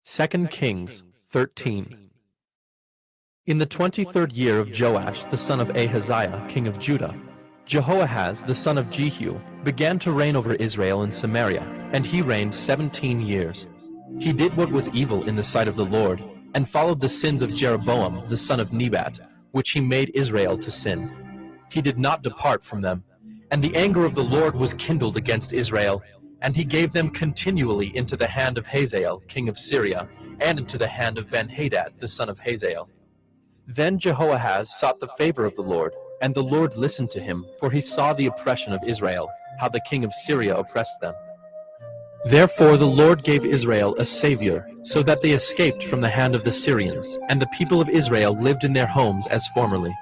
2 Kings 13. In the 23rd year of Joash the son of Ahaziah, king of Judah, Jehoahaz the son of Jehu began to reign over Israel in Samaria, and he reigned 17 years. He did what was evil in the sight of the Lord, and followed the sins of Jeroboam the son of Nebat, which he made Israel to sin. He did not depart from them, and the anger of the Lord was kindled against Israel, and he gave them continually into the hand of Hazael king of Syria, and into the hand of Ben-Hadad the son of Hazael. Then Jehoahaz sought the favor of the Lord, and the Lord listened to him, for he saw the oppression of Israel, how the king of Syria oppressed them. Therefore the Lord gave Israel a savior, so that they escaped from the hand of the Syrians, and the people of Israel lived in their homes as formerly.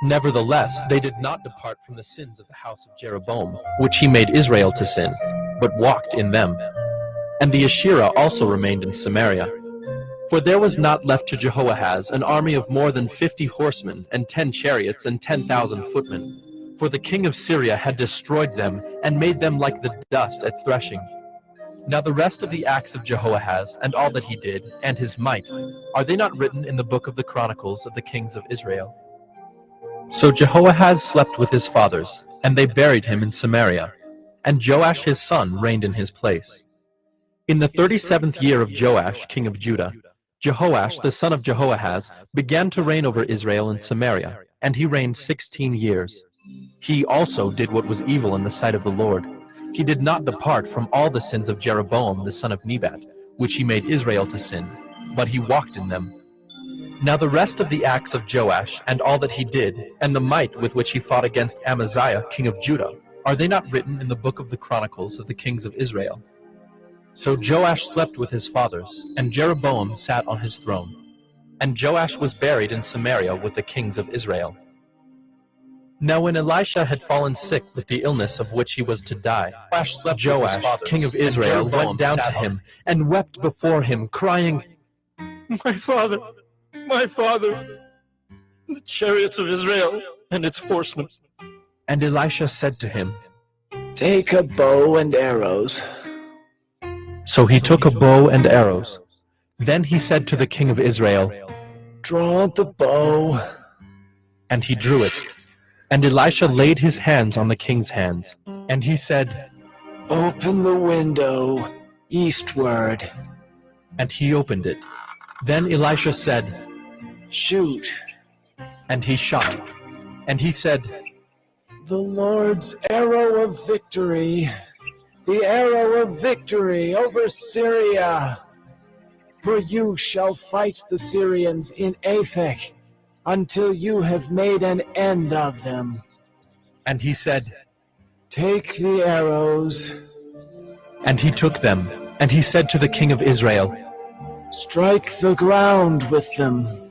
Nevertheless, they did not depart from the sins of the house of Jeroboam, which he made Israel to sin, but walked in them. And the Asherah also remained in Samaria. For there was not left to Jehoahaz an army of more than 50 horsemen, and 10 chariots, and 10,000 footmen. For the king of Syria had destroyed them, and made them like the dust at threshing. Now the rest of the acts of Jehoahaz, and all that he did, and his might, are they not written in the book of the Chronicles of the kings of Israel? So Jehoahaz slept with his fathers, and they buried him in Samaria, and Joash his son reigned in his place. In the 37th year of Joash king of Judah, Jehoash the son of Jehoahaz began to reign over Israel in Samaria, and he reigned 16 years. He also did what was evil in the sight of the Lord. He did not depart from all the sins of Jeroboam the son of Nebat, which he made Israel to sin, but he walked in them. Now the rest of the acts of Joash, and all that he did, and the might with which he fought against Amaziah king of Judah, are they not written in the book of the Chronicles of the kings of Israel? So Joash slept with his fathers, and Jeroboam sat on his throne. And Joash was buried in Samaria with the kings of Israel. Now when Elisha had fallen sick with the illness of which he was to die, Joash, king of Israel, went down to him, and wept before him, crying, My father, the chariots of Israel and its horsemen. And Elisha said to him, Take a bow and arrows. So he took a bow and arrows. Then he said to the king of Israel, Draw the bow. And he drew it. And Elisha laid his hands on the king's hands. And he said, Open the window eastward. And he opened it. Then Elisha said, Shoot. And he shot. And he said, The Lord's arrow of victory, the arrow of victory over Syria. For you shall fight the Syrians in Aphek until you have made an end of them. And he said, Take the arrows. And he took them. And he said to the king of Israel, Strike the ground with them.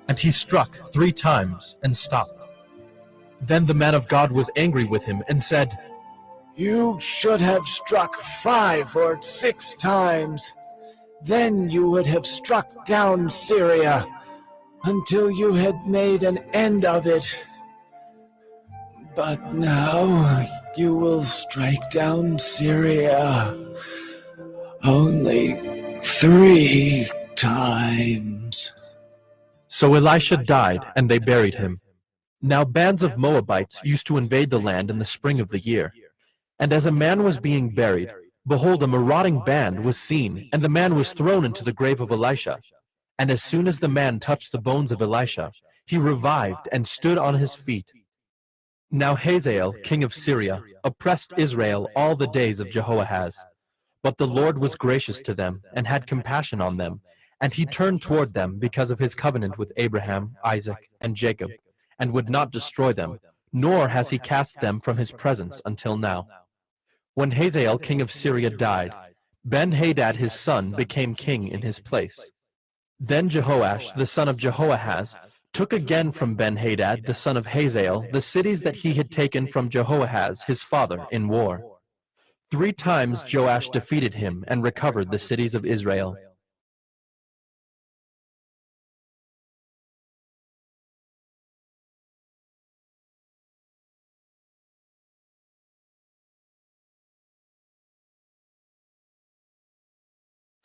And he struck 3 times and stopped. Then the man of God was angry with him and said, You should have struck 5 or 6 times. Then you would have struck down Syria until you had made an end of it. But now you will strike down Syria only 3 times. So Elisha died, and they buried him. Now bands of Moabites used to invade the land in the spring of the year. And as a man was being buried, behold, a marauding band was seen, and the man was thrown into the grave of Elisha. And as soon as the man touched the bones of Elisha, he revived and stood on his feet. Now Hazael, king of Syria, oppressed Israel all the days of Jehoahaz. But the Lord was gracious to them, and had compassion on them, and he turned toward them because of his covenant with Abraham, Isaac, and Jacob, and would not destroy them, nor has he cast them from his presence until now. When Hazael king of Syria died, Ben-Hadad his son became king in his place. Then Jehoash the son of Jehoahaz took again from Ben-Hadad the son of Hazael the cities that he had taken from Jehoahaz his father in war. 3 times Joash defeated him and recovered the cities of Israel.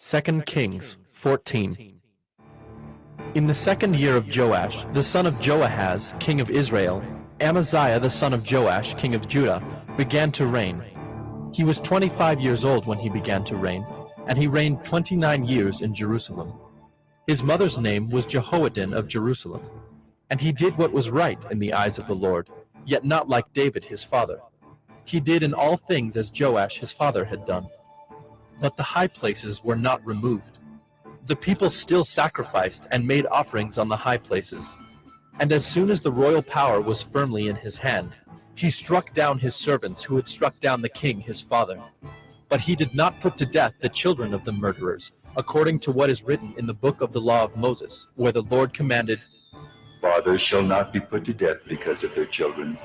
2 Kings 14. In the 2nd year of Joash, the son of Joahaz, king of Israel, Amaziah the son of Joash, king of Judah, began to reign. He was 25 years old when he began to reign, and he reigned 29 years in Jerusalem. His mother's name was Jehoiadin of Jerusalem. And he did what was right in the eyes of the Lord, yet not like David his father. He did in all things as Joash his father had done. But the high places were not removed. The people still sacrificed and made offerings on the high places. And as soon as the royal power was firmly in his hand, he struck down his servants who had struck down the king his father. But he did not put to death the children of the murderers, according to what is written in the book of the law of Moses, where the Lord commanded, Fathers shall not be put to death because of their children,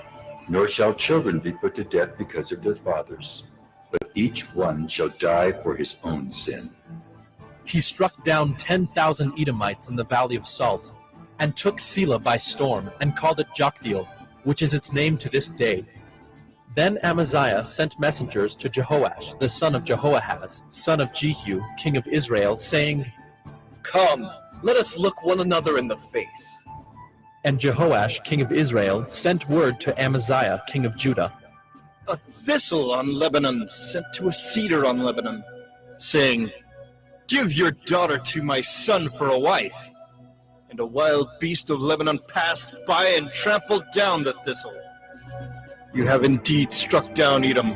nor shall children be put to death because of their fathers, but each one shall die for his own sin. He struck down 10,000 Edomites in the valley of Salt, and took Selah by storm, and called it Joktheel, which is its name to this day. Then Amaziah sent messengers to Jehoash, the son of Jehoahaz, son of Jehu, king of Israel, saying, Come, let us look one another in the face. And Jehoash, king of Israel, sent word to Amaziah, king of Judah, A thistle on Lebanon sent to a cedar on Lebanon, saying, Give your daughter to my son for a wife. And a wild beast of Lebanon passed by and trampled down the thistle. You have indeed struck down Edom,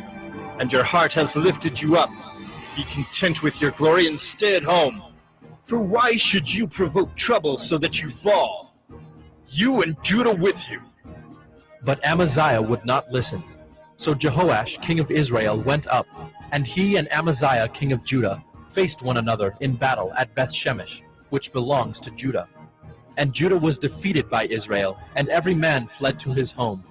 and your heart has lifted you up. Be content with your glory and stay at home. For why should you provoke trouble so that you fall? You and Judah with you. But Amaziah would not listen. So Jehoash, king of Israel, went up, and he and Amaziah, king of Judah, faced one another in battle at Beth-shemesh, which belongs to Judah. And Judah was defeated by Israel, and every man fled to his home.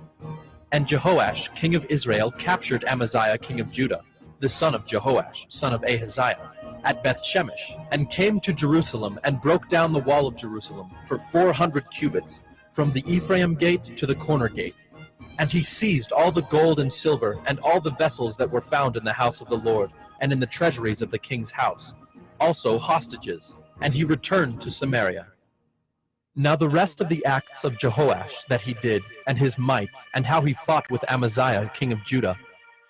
And Jehoash, king of Israel, captured Amaziah, king of Judah, the son of Jehoash, son of Ahaziah, at Beth-shemesh, and came to Jerusalem and broke down the wall of Jerusalem for 400 cubits, from the Ephraim gate to the corner gate. And he seized all the gold and silver and all the vessels that were found in the house of the Lord and in the treasuries of the king's house, also hostages, and he returned to Samaria. Now the rest of the acts of Jehoash that he did, and his might, and how he fought with Amaziah king of Judah,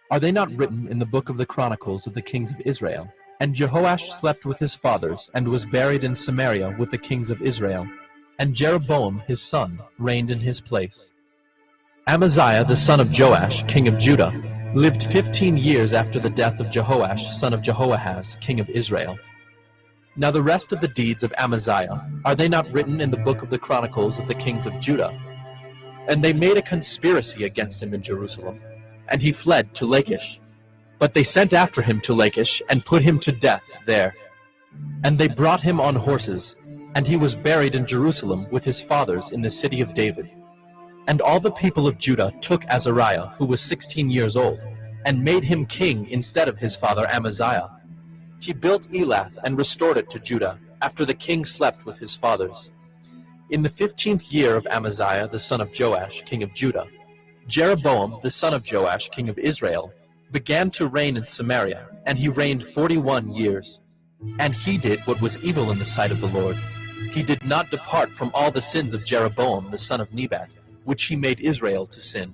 are they not written in the book of the Chronicles of the kings of Israel? And Jehoash slept with his fathers, and was buried in Samaria with the kings of Israel. And Jeroboam his son reigned in his place. Amaziah the son of Joash, king of Judah, lived 15 years after the death of Jehoash son of Jehoahaz, king of Israel. Now the rest of the deeds of Amaziah, are they not written in the book of the Chronicles of the kings of Judah? And they made a conspiracy against him in Jerusalem, and he fled to Lachish. But they sent after him to Lachish, and put him to death there. And they brought him on horses, and he was buried in Jerusalem with his fathers in the city of David. And all the people of Judah took Azariah, who was 16 years old, and made him king instead of his father Amaziah. He built Elath and restored it to Judah, after the king slept with his fathers. In the 15th year of Amaziah the son of Joash, king of Judah, Jeroboam the son of Joash, king of Israel, began to reign in Samaria, and he reigned 41 years. And he did what was evil in the sight of the Lord. He did not depart from all the sins of Jeroboam the son of Nebat, which he made Israel to sin.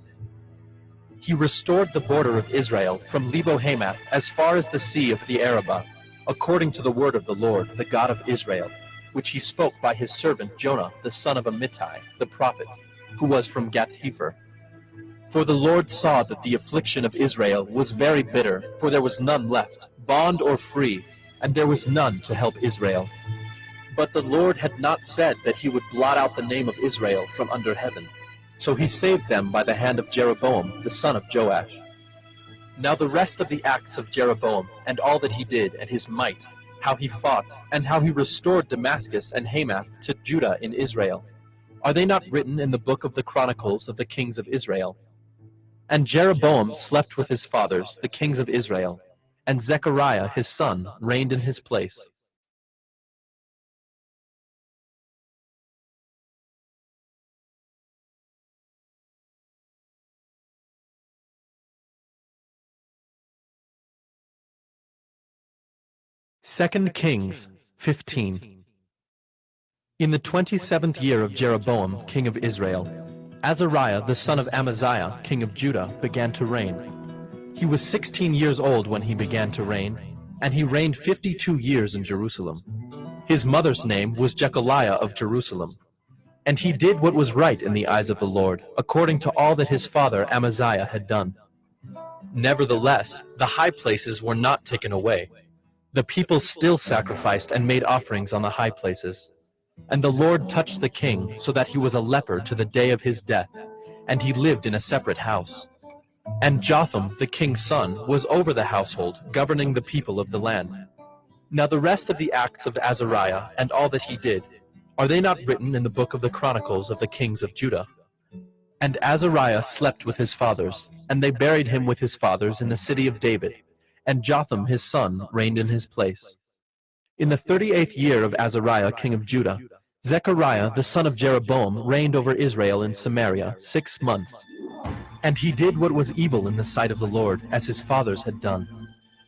He restored the border of Israel from Lebo-Hamath as far as the sea of the Arabah, according to the word of the Lord, the God of Israel, which he spoke by his servant Jonah, the son of Amittai, the prophet, who was from Gath-hepher. For the Lord saw that the affliction of Israel was very bitter, for there was none left, bond or free, and there was none to help Israel. But the Lord had not said that he would blot out the name of Israel from under heaven. So he saved them by the hand of Jeroboam, the son of Joash. Now the rest of the acts of Jeroboam, and all that he did, and his might, how he fought, and how he restored Damascus and Hamath to Judah in Israel, are they not written in the book of the Chronicles of the kings of Israel? And Jeroboam slept with his fathers, the kings of Israel, and Zechariah his son reigned in his place. 2 Kings 15. In the 27th year of Jeroboam, king of Israel, Azariah the son of Amaziah, king of Judah, began to reign. He was 16 years old when he began to reign, and he reigned 52 years in Jerusalem. His mother's name was Jechaliah of Jerusalem. And he did what was right in the eyes of the Lord, according to all that his father Amaziah had done. Nevertheless, the high places were not taken away. The people still sacrificed and made offerings on the high places. And the Lord touched the king so that he was a leper to the day of his death, and he lived in a separate house. And Jotham, the king's son, was over the household, governing the people of the land. Now the rest of the acts of Azariah and all that he did, are they not written in the book of the Chronicles of the kings of Judah? And Azariah slept with his fathers, and they buried him with his fathers in the city of David, and Jotham his son reigned in his place. In the 38th year of Azariah king of Judah, Zechariah the son of Jeroboam reigned over Israel in Samaria 6 months. And he did what was evil in the sight of the Lord, as his fathers had done.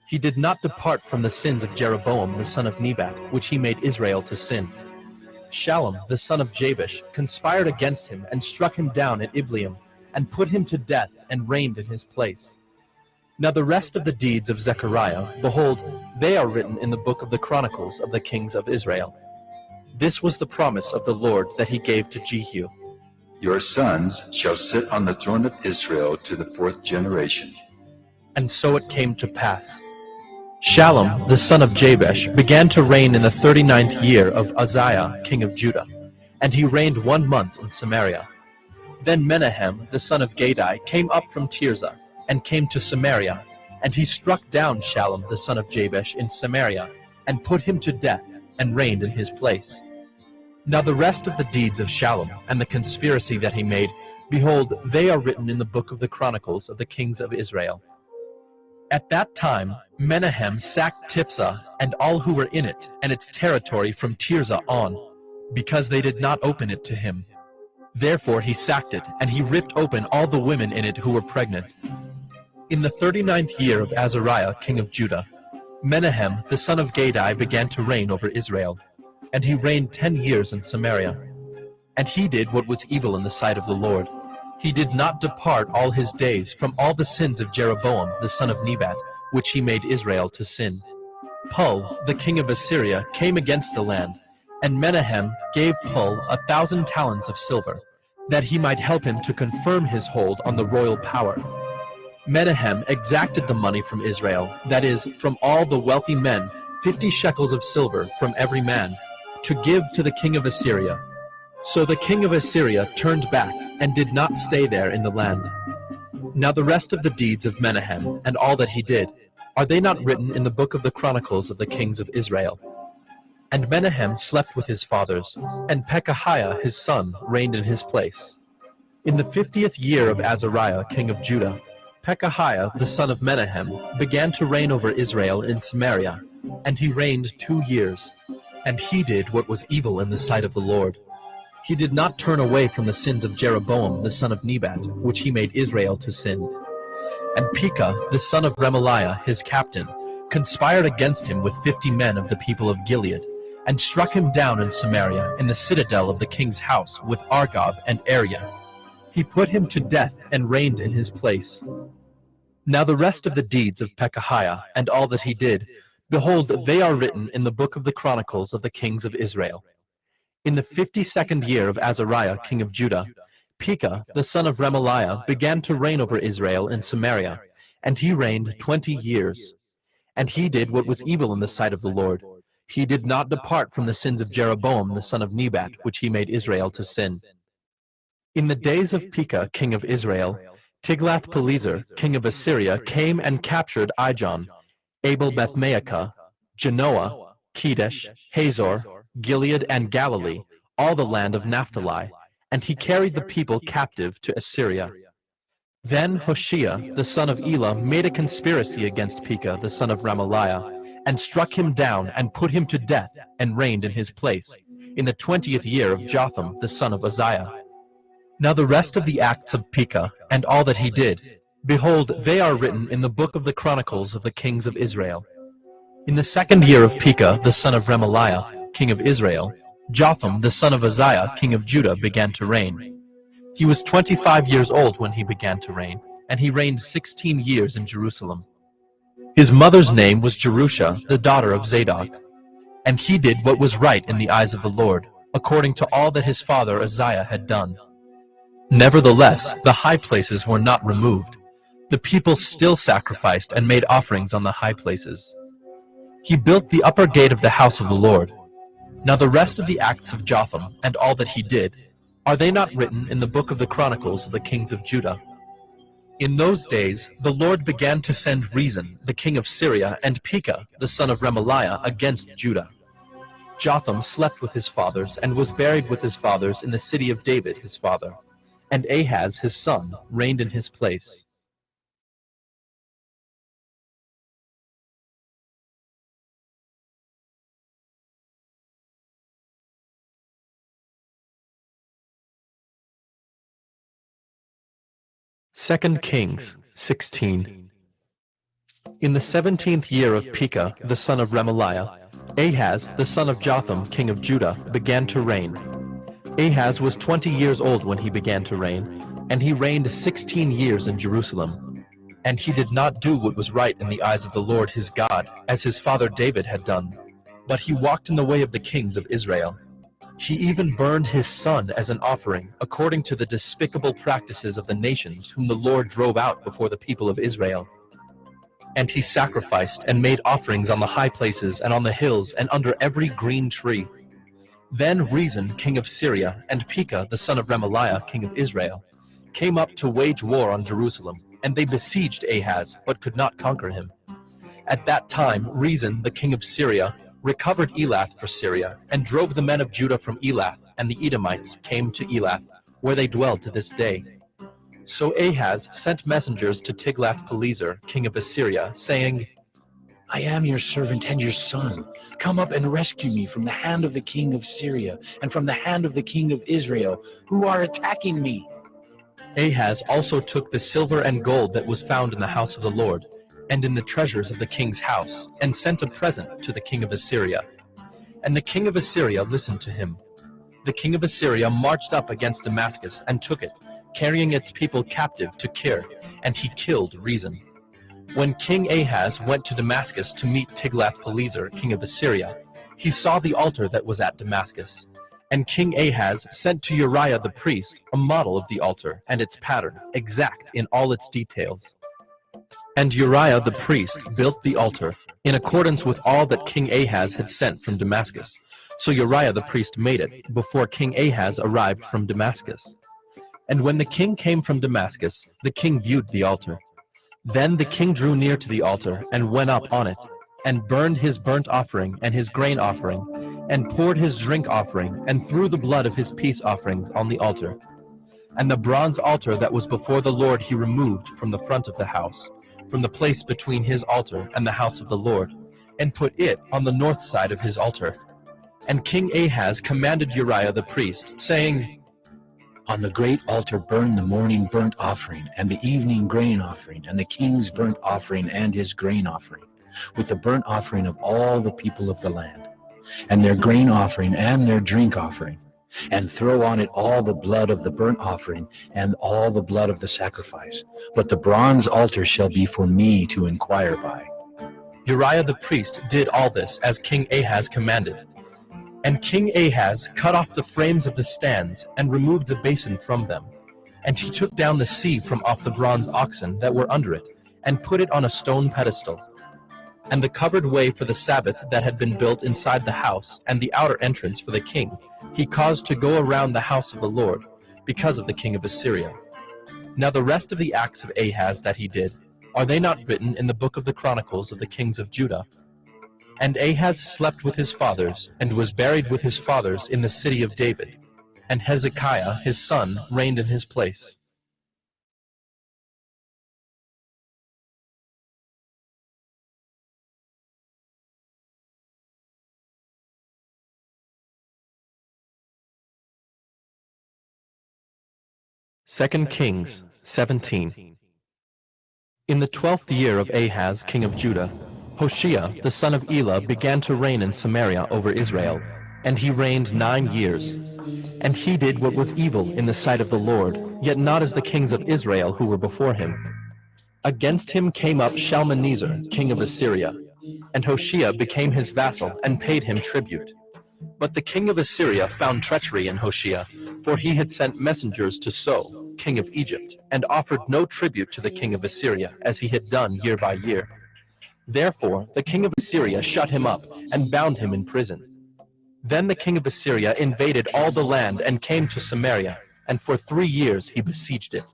He did not depart from the sins of Jeroboam the son of Nebat, which he made Israel to sin. Shallum the son of Jabesh conspired against him and struck him down at Ibleam, and put him to death and reigned in his place. Now the rest of the deeds of Zechariah, behold, they are written in the book of the Chronicles of the kings of Israel. This was the promise of the Lord that he gave to Jehu. Your sons shall sit on the throne of Israel to the 4th generation. And so it came to pass. Shallum the son of Jabesh began to reign in the 39th year of Uzziah king of Judah, and he reigned 1 month in Samaria. Then Menahem the son of Gadai came up from Tirzah, and came to Samaria, and he struck down Shallum the son of Jabesh in Samaria, and put him to death, and reigned in his place. Now the rest of the deeds of Shallum, and the conspiracy that he made, behold, they are written in the book of the Chronicles of the kings of Israel. At that time Menahem sacked Tiphsah and all who were in it, and its territory from Tirzah on, because they did not open it to him. Therefore he sacked it, and he ripped open all the women in it who were pregnant. In the 39th year of Azariah king of Judah, Menahem the son of Gadai began to reign over Israel, and he reigned 10 years in Samaria. And he did what was evil in the sight of the Lord. He did not depart all his days from all the sins of Jeroboam the son of Nebat, which he made Israel to sin. Pul, the king of Assyria, came against the land, and Menahem gave Pul 1,000 talents of silver, that he might help him to confirm his hold on the royal power. Menahem exacted the money from Israel, that is, from all the wealthy men, 50 shekels of silver from every man, to give to the king of Assyria. So the king of Assyria turned back, and did not stay there in the land. Now the rest of the deeds of Menahem, and all that he did, are they not written in the book of the Chronicles of the kings of Israel? And Menahem slept with his fathers, and Pekahiah his son reigned in his place. In the 50th year of Azariah king of Judah, Pekahiah the son of Menahem began to reign over Israel in Samaria, and he reigned 2 years. And he did what was evil in the sight of the Lord. He did not turn away from the sins of Jeroboam the son of Nebat, which he made Israel to sin. And Pekah the son of Remaliah his captain conspired against him with 50 men of the people of Gilead, and struck him down in Samaria in the citadel of the king's house with Argob and Ariah. He put him to death and reigned in his place. Now the rest of the deeds of Pekahiah and all that he did, behold, they are written in the book of the Chronicles of the kings of Israel. In the 52nd year of Azariah king of Judah, Pekah the son of Remaliah began to reign over Israel in Samaria, and he reigned 20 years. And he did what was evil in the sight of the Lord. He did not depart from the sins of Jeroboam the son of Nebat, which he made Israel to sin. In the days of Pekah king of Israel, Tiglath-Pileser king of Assyria came and captured Ijon, Abel-Beth-Maacah, Genoa, Kedesh, Hazor, Gilead, and Galilee, all the land of Naphtali, and he carried the people captive to Assyria. Then Hoshea the son of Elah made a conspiracy against Pekah the son of Remaliah, and struck him down and put him to death, and reigned in his place, in the 20th year of Jotham the son of Uzziah. Now the rest of the acts of Pekah, and all that he did, behold, they are written in the book of the Chronicles of the kings of Israel. In the 2nd year of Pekah, the son of Remaliah, king of Israel, Jotham, the son of Uzziah, king of Judah, began to reign. He was 25 years old when he began to reign, and he reigned 16 years in Jerusalem. His mother's name was Jerusha, the daughter of Zadok. And he did what was right in the eyes of the Lord, according to all that his father Uzziah had done. Nevertheless, the high places were not removed. The people still sacrificed and made offerings on the high places. He built the upper gate of the house of the Lord. Now the rest of the acts of Jotham, and all that he did, are they not written in the book of the Chronicles of the kings of Judah? In those days the Lord began to send Rezin, the king of Syria, and Pekah, the son of Remaliah, against Judah. Jotham slept with his fathers, and was buried with his fathers in the city of David his father. And Ahaz his son reigned in his place. Second Kings 16. In the 17th year of Pekah, the son of Remaliah, Ahaz, the son of Jotham, king of Judah, began to reign. Ahaz was 20 years old when he began to reign, and he reigned 16 years in Jerusalem. And he did not do what was right in the eyes of the Lord his God, as his father David had done, but he walked in the way of the kings of Israel. He even burned his son as an offering, according to the despicable practices of the nations whom the Lord drove out before the people of Israel. And he sacrificed and made offerings on the high places and on the hills and under every green tree. Then Rezin, king of Syria, and Pekah, the son of Remaliah, king of Israel, came up to wage war on Jerusalem, and they besieged Ahaz, but could not conquer him. At that time Rezin, the king of Syria, recovered Elath for Syria, and drove the men of Judah from Elath, and the Edomites came to Elath, where they dwell to this day. So Ahaz sent messengers to Tiglath-Pileser, king of Assyria, saying, I am your servant and your son. Come up and rescue me from the hand of the king of Syria and from the hand of the king of Israel, who are attacking me. Ahaz also took the silver and gold that was found in the house of the Lord, and in the treasures of the king's house, and sent a present to the king of Assyria. And the king of Assyria listened to him. The king of Assyria marched up against Damascus and took it, carrying its people captive to Kir, and he killed Rezin. When King Ahaz went to Damascus to meet Tiglath-Pileser, king of Assyria, he saw the altar that was at Damascus. And King Ahaz sent to Uriah the priest a model of the altar and its pattern, exact in all its details. And Uriah the priest built the altar, in accordance with all that King Ahaz had sent from Damascus. So Uriah the priest made it, before King Ahaz arrived from Damascus. And when the king came from Damascus, the king viewed the altar. Then the king drew near to the altar, and went up on it, and burned his burnt offering and his grain offering, and poured his drink offering, and threw the blood of his peace offerings on the altar. And the bronze altar that was before the Lord he removed from the front of the house, from the place between his altar and the house of the Lord, and put it on the north side of his altar. And King Ahaz commanded Uriah the priest, saying, On the great altar burn the morning burnt offering, and the evening grain offering, and the king's burnt offering and his grain offering, with the burnt offering of all the people of the land, and their grain offering and their drink offering, and throw on it all the blood of the burnt offering and all the blood of the sacrifice. But the bronze altar shall be for me to inquire by. Uriah the priest did all this as King Ahaz commanded. And King Ahaz cut off the frames of the stands, and removed the basin from them. And he took down the sea from off the bronze oxen that were under it, and put it on a stone pedestal. And the covered way for the Sabbath that had been built inside the house, and the outer entrance for the king, he caused to go around the house of the Lord, because of the king of Assyria. Now the rest of the acts of Ahaz that he did, are they not written in the book of the Chronicles of the kings of Judah? And Ahaz slept with his fathers, and was buried with his fathers in the city of David. And Hezekiah his son reigned in his place. Second Kings 17. In the 12th year of Ahaz king of Judah, Hoshea, the son of Elah, began to reign in Samaria over Israel, and he reigned 9 years. And he did what was evil in the sight of the Lord, yet not as the kings of Israel who were before him. Against him came up Shalmaneser, king of Assyria, and Hoshea became his vassal and paid him tribute. But the king of Assyria found treachery in Hoshea, for he had sent messengers to So, king of Egypt, and offered no tribute to the king of Assyria, as he had done year by year. Therefore the king of Assyria shut him up and bound him in prison. Then the king of Assyria invaded all the land and came to Samaria, and for 3 years he besieged it.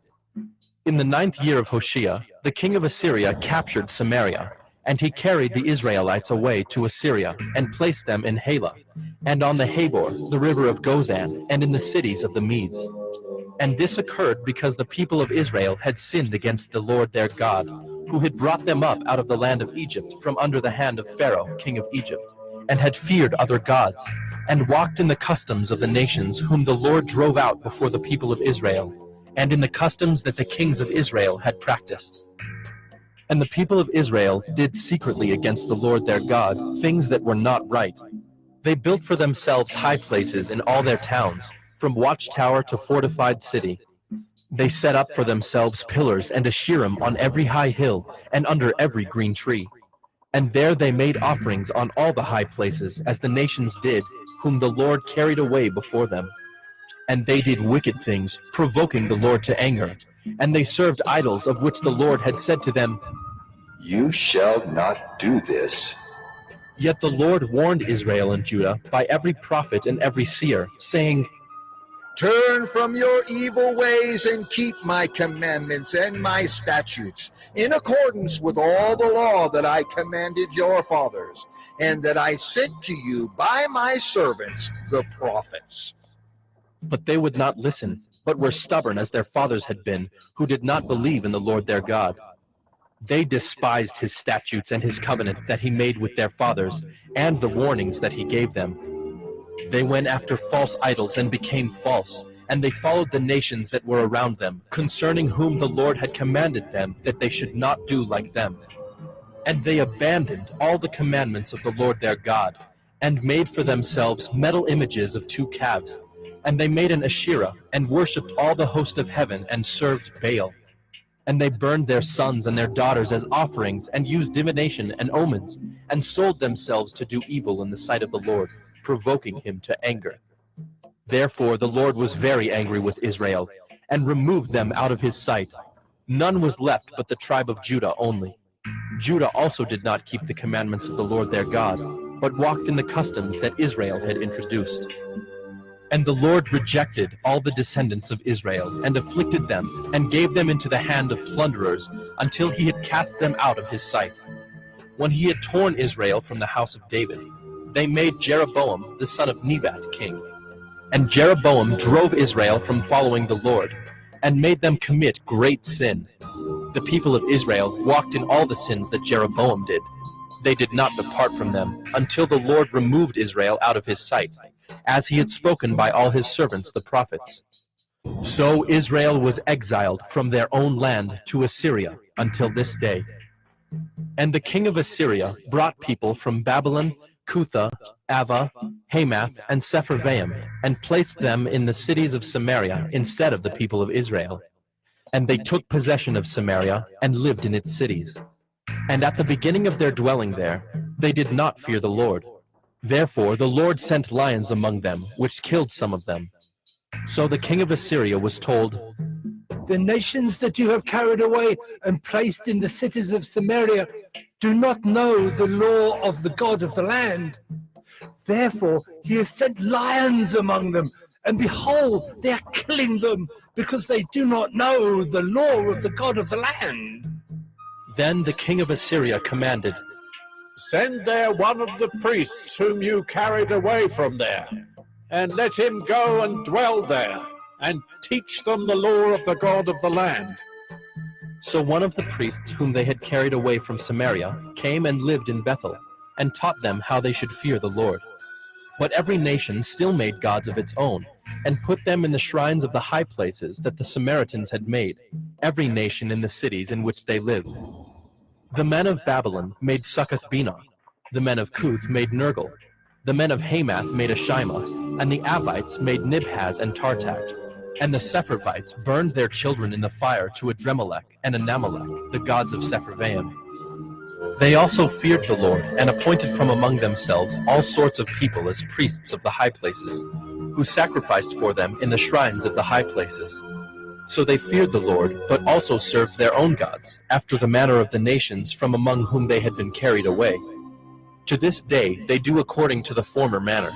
In the 9th year of Hoshea, the king of Assyria captured Samaria, and he carried the Israelites away to Assyria, and placed them in Halah, and on the Habor, the river of Gozan, and in the cities of the Medes. And this occurred because the people of Israel had sinned against the Lord their God, who had brought them up out of the land of Egypt from under the hand of Pharaoh, king of Egypt, and had feared other gods, and walked in the customs of the nations whom the Lord drove out before the people of Israel, and in the customs that the kings of Israel had practiced. And the people of Israel did secretly against the Lord their God things that were not right. They built for themselves high places in all their towns, from watchtower to fortified city. They set up for themselves pillars and Asherim on every high hill and under every green tree. And there they made offerings on all the high places, as the nations did, whom the Lord carried away before them. And they did wicked things, provoking the Lord to anger. And they served idols, of which the Lord had said to them, You shall not do this. Yet the Lord warned Israel and Judah by every prophet and every seer, saying, Turn from your evil ways and keep my commandments and my statutes, in accordance with all the law that I commanded your fathers, and that I sent to you by my servants, the prophets. But they would not listen, but were stubborn as their fathers had been, who did not believe in the Lord their God. They despised his statutes and his covenant that he made with their fathers, and the warnings that he gave them. They went after false idols and became false, and they followed the nations that were around them, concerning whom the Lord had commanded them that they should not do like them. And they abandoned all the commandments of the Lord their God, and made for themselves metal images of 2 calves. And they made an Asherah, and worshipped all the host of heaven, and served Baal. And they burned their sons and their daughters as offerings, and used divination and omens, and sold themselves to do evil in the sight of the Lord, provoking him to anger. Therefore the Lord was very angry with Israel, and removed them out of his sight. None was left but the tribe of Judah only. Judah also did not keep the commandments of the Lord their God, but walked in the customs that Israel had introduced. And the Lord rejected all the descendants of Israel, and afflicted them, and gave them into the hand of plunderers, until he had cast them out of his sight. When he had torn Israel from the house of David, they made Jeroboam the son of Nebat king. And Jeroboam drove Israel from following the Lord, and made them commit great sin. The people of Israel walked in all the sins that Jeroboam did. They did not depart from them, until the Lord removed Israel out of his sight, as he had spoken by all his servants the prophets. So Israel was exiled from their own land to Assyria until this day. And the king of Assyria brought people from Babylon, Cutha, Ava, Hamath, and Sepharvaim, and placed them in the cities of Samaria instead of the people of Israel. And they took possession of Samaria, and lived in its cities. And at the beginning of their dwelling there, they did not fear the Lord. Therefore the Lord sent lions among them, which killed some of them. So the king of Assyria was told, The nations that you have carried away and placed in the cities of Samaria do not know the law of the God of the land. Therefore he has sent lions among them, and behold, they are killing them, because they do not know the law of the God of the land. Then the king of Assyria commanded, Send there one of the priests whom you carried away from there, and let him go and dwell there, and teach them the law of the God of the land. So one of the priests whom they had carried away from Samaria came and lived in Bethel, and taught them how they should fear the Lord. But every nation still made gods of its own, and put them in the shrines of the high places that the Samaritans had made, every nation in the cities in which they lived. The men of Babylon made Succoth-Benoth. The men of Cuth made Nergal. The men of Hamath made Ashima, and the Avites made Nibhaz and Tartak. And the Sepharvites burned their children in the fire to Adremelech and Anamelech, the gods of Sepharvaim. They also feared the Lord, and appointed from among themselves all sorts of people as priests of the high places, who sacrificed for them in the shrines of the high places. So they feared the Lord, but also served their own gods, after the manner of the nations from among whom they had been carried away. To this day they do according to the former manner.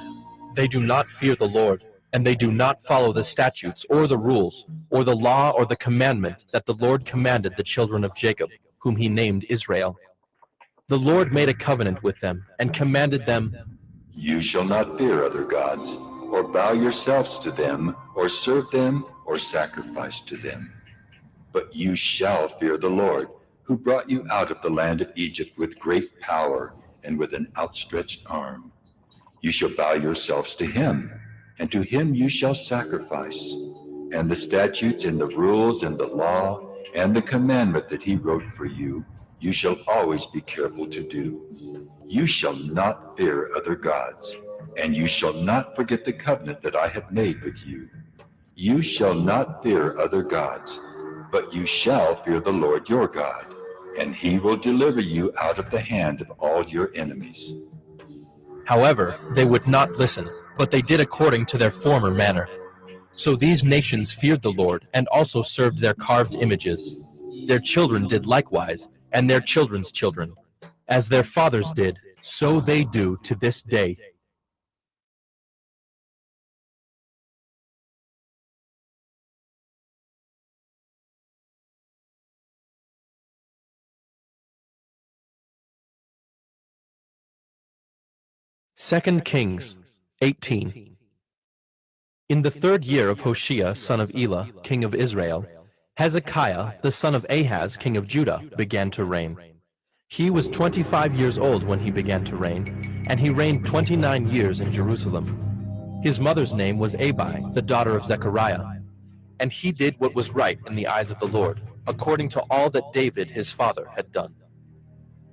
They do not fear the Lord, and they do not follow the statutes or the rules, or the law or the commandment that the Lord commanded the children of Jacob, whom he named Israel. The Lord made a covenant with them, and commanded them, You shall not fear other gods, or bow yourselves to them, or serve them, or sacrifice to them. But you shall fear the Lord, who brought you out of the land of Egypt with great power and with an outstretched arm. You shall bow yourselves to him, and to him you shall sacrifice. And the statutes and the rules and the law and the commandment that he wrote for you, you shall always be careful to do. You shall not fear other gods, and you shall not forget the covenant that I have made with you. You shall not fear other gods, but you shall fear the Lord your God, and he will deliver you out of the hand of all your enemies. However, they would not listen, but they did according to their former manner. So these nations feared the Lord, and also served their carved images. Their children did likewise, and their children's children. As their fathers did, so they do to this day. Second Kings 18. In the 3rd year of Hoshea, son of Elah, king of Israel, Hezekiah, the son of Ahaz, king of Judah, began to reign. He was 25 years old when he began to reign, and he reigned 29 years in Jerusalem. His mother's name was Abi, the daughter of Zechariah, and he did what was right in the eyes of the Lord, according to all that David his father had done.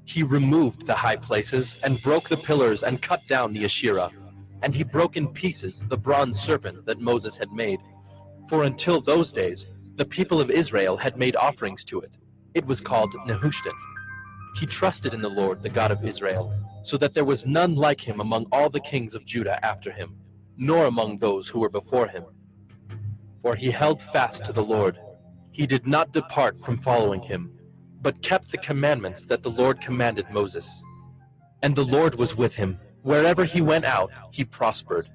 He removed the high places, and broke the pillars, and cut down the Asherah, and he broke in pieces the bronze serpent that Moses had made. For until those days, the people of Israel had made offerings to it. It was called Nehushtan. He trusted in the Lord, the God of Israel, so that there was none like him among all the kings of Judah after him, nor among those who were before him. For he held fast to the Lord. He did not depart from following him, but kept the commandments that the Lord commanded Moses. And the Lord was with him. Wherever he went out, he prospered.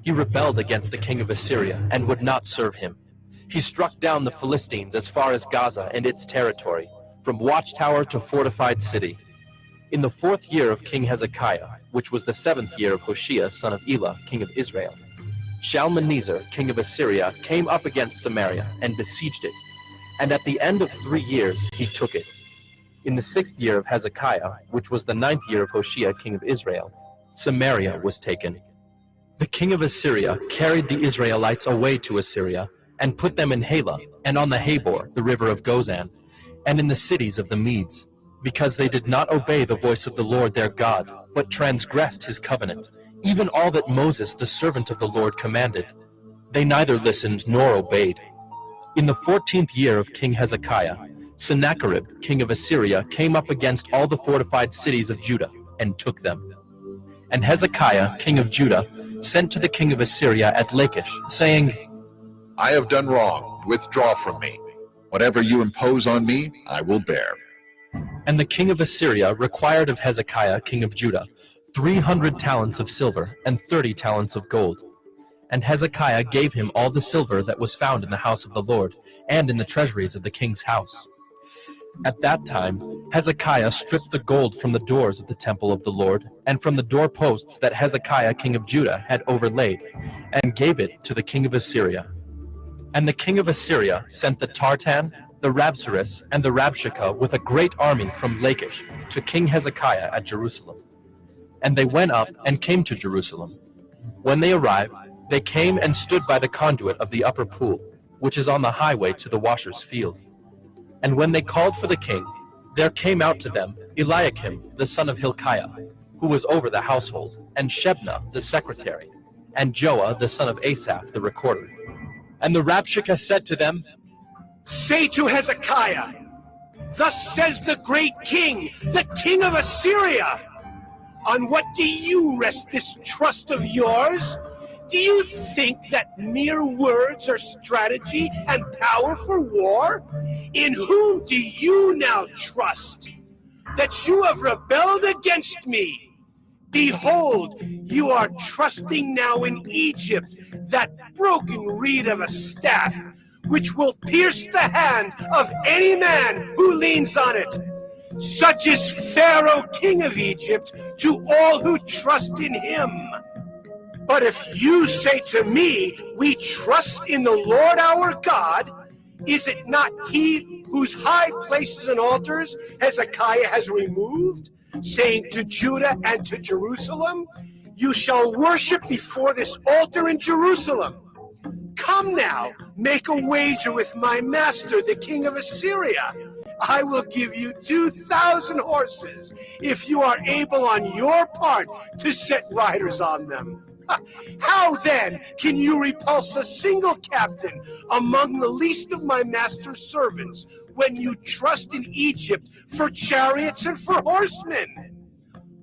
He rebelled against the king of Assyria, and would not serve him. He struck down the Philistines as far as Gaza and its territory, from watchtower to fortified city. In the 4th year of King Hezekiah, which was the 7th year of Hoshea, son of Elah, king of Israel, Shalmaneser, king of Assyria, came up against Samaria, and besieged it. And at the end of 3 years he took it. In the 6th year of Hezekiah, which was the 9th year of Hoshea, king of Israel, Samaria was taken. The king of Assyria carried the Israelites away to Assyria, and put them in Halah, and on the Habor, the river of Gozan, and in the cities of the Medes, because they did not obey the voice of the Lord their God, but transgressed his covenant, even all that Moses the servant of the Lord commanded. They neither listened nor obeyed. In the 14th year of King Hezekiah, Sennacherib, king of Assyria, came up against all the fortified cities of Judah, and took them. And Hezekiah, king of Judah, sent to the king of Assyria at Lachish, saying, I have done wrong. Withdraw from me. Whatever you impose on me, I will bear. And the king of Assyria required of Hezekiah, king of Judah, 300 talents of silver and 30 talents of gold. And Hezekiah gave him all the silver that was found in the house of the Lord, and in the treasuries of the king's house. At that time Hezekiah stripped the gold from the doors of the temple of the Lord, and from the doorposts that Hezekiah king of Judah had overlaid, and gave it to the king of Assyria. And the king of Assyria sent the Tartan, the Rabsaris, and the Rabshakeh with a great army from Lachish to King Hezekiah at Jerusalem. And they went up and came to Jerusalem. When they arrived, they came and stood by the conduit of the upper pool, which is on the highway to the washer's field. And when they called for the king, There came out to them Eliakim the son of Hilkiah, who was over the household, and Shebna the secretary, and Joah the son of Asaph the recorder. And the Rabshakeh said to them, Say to Hezekiah, Thus says the great king, the king of Assyria, On what do you rest this trust of yours? Do you think that mere words are strategy and power for war? In whom do you now trust? That you have rebelled against me. Behold, you are trusting now in Egypt, that broken reed of a staff, which will pierce the hand of any man who leans on it. Such is Pharaoh, king of Egypt, to all who trust in him. But if you say to me, We trust in the Lord our God, is it not he whose high places and altars Hezekiah has removed, saying to Judah and to Jerusalem, You shall worship before this altar in Jerusalem? Come now, make a wager with my master, the king of Assyria. I will give you 2,000 horses if you are able on your part to set riders on them. How then can you repulse a single captain among the least of my master's servants when you trust in Egypt for chariots and for horsemen?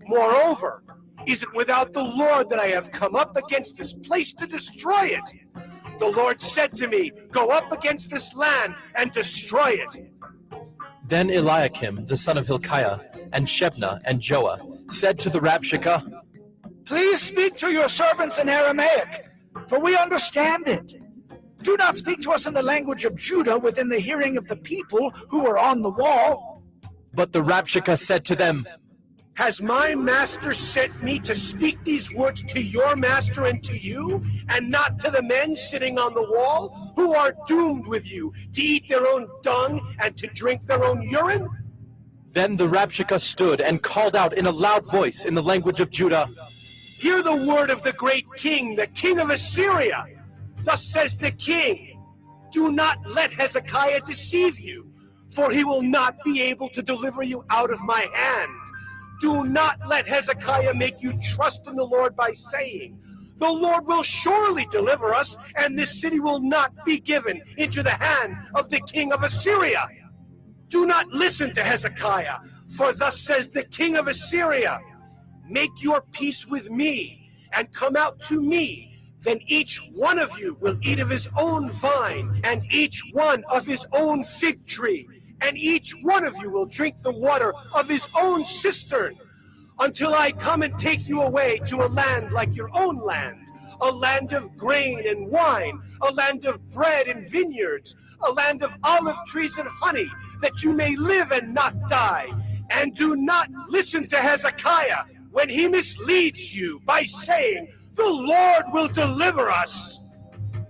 Moreover, is it without the Lord that I have come up against this place to destroy it? The Lord said to me, Go up against this land and destroy it. Then Eliakim the son of Hilkiah, and Shebna and Joah said to the Rabshakeh, Please speak to your servants in Aramaic, for we understand it. Do not speak to us in the language of Judah within the hearing of the people who are on the wall. But the Rabshakeh said to them, Has my master sent me to speak these words to your master and to you, and not to the men sitting on the wall, who are doomed with you to eat their own dung and to drink their own urine? Then the Rabshakeh stood and called out in a loud voice in the language of Judah, Hear the word of the great king, the king of Assyria. Thus says the king, Do not let Hezekiah deceive you, for he will not be able to deliver you out of my hand. Do not let Hezekiah make you trust in the Lord by saying, The Lord will surely deliver us, and this city will not be given into the hand of the king of Assyria. Do not listen to Hezekiah, for thus says the king of Assyria, Make your peace with me, and come out to me. Then each one of you will eat of his own vine, and each one of his own fig tree, and each one of you will drink the water of his own cistern, until I come and take you away to a land like your own land, a land of grain and wine, a land of bread and vineyards, a land of olive trees and honey, that you may live and not die. And do not listen to Hezekiah when he misleads you by saying, The Lord will deliver us.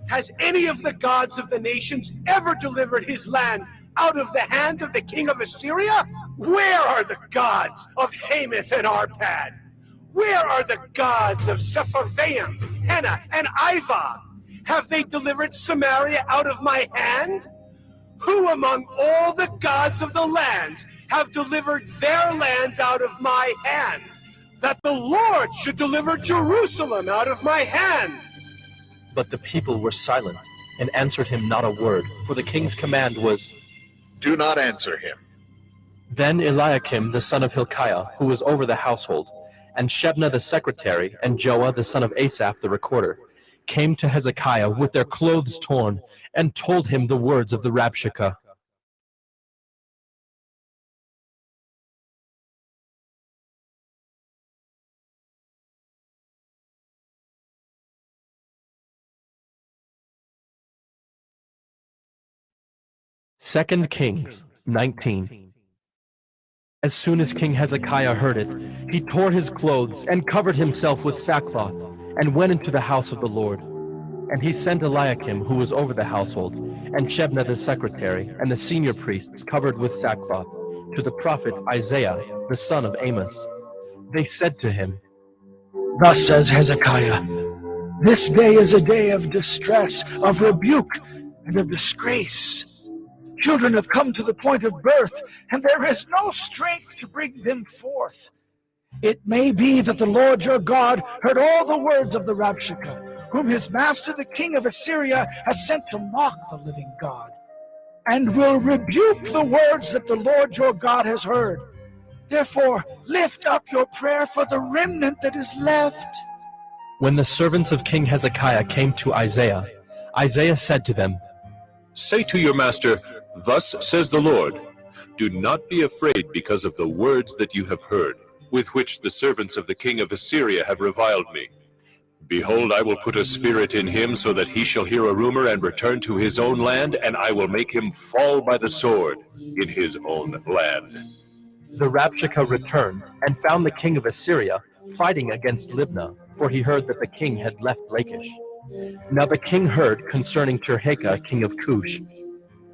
Has any of the gods of the nations ever delivered his land out of the hand of the king of Assyria? Where are the gods of Hamath and Arpad? Where are the gods of Sepharvaim, Hena, and Ivah? Have they delivered Samaria out of my hand? Who among all the gods of the lands have delivered their lands out of my hand, that the Lord should deliver Jerusalem out of my hand? But the people were silent, and answered him not a word, for the king's command was, Do not answer him. Then Eliakim the son of Hilkiah, who was over the household, and Shebna the secretary, and Joah the son of Asaph the recorder, came to Hezekiah with their clothes torn, and told him the words of the Rabshakeh. Second Kings 19. As soon as King Hezekiah heard it, he tore his clothes and covered himself with sackcloth, and went into the house of the Lord. And he sent Eliakim, who was over the household, and Shebna the secretary, and the senior priests covered with sackcloth, to the prophet Isaiah the son of Amos. They said to him, Thus says Hezekiah, This day is a day of distress, of rebuke, and of disgrace. Children have come to the point of birth, and there is no strength to bring them forth. It may be that the Lord your God heard all the words of the Rabshakeh, whom his master the king of Assyria has sent to mock the living God, and will rebuke the words that the Lord your God has heard. Therefore, lift up your prayer for the remnant that is left. When the servants of King Hezekiah came to Isaiah, Isaiah said to them, Say to your master, Thus says the Lord, Do not be afraid because of the words that you have heard, with which the servants of the king of Assyria have reviled me. Behold, I will put a spirit in him, so that he shall hear a rumor and return to his own land, and I will make him fall by the sword in his own land. The Rabshakeh returned and found the king of Assyria fighting against Libnah, for he heard that the king had left Lachish. Now the king heard concerning Tirhakah, king of Cush.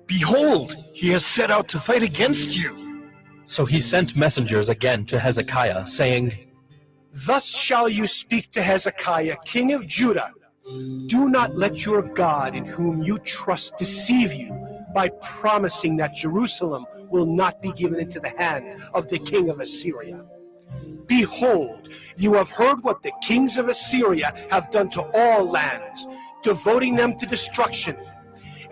Behold, he has set out to fight against you. So he sent messengers again to Hezekiah, saying, Thus shall you speak to Hezekiah, king of Judah. Do not let your God in whom you trust deceive you by promising that Jerusalem will not be given into the hand of the king of Assyria. Behold, you have heard what the kings of Assyria have done to all lands, devoting them to destruction.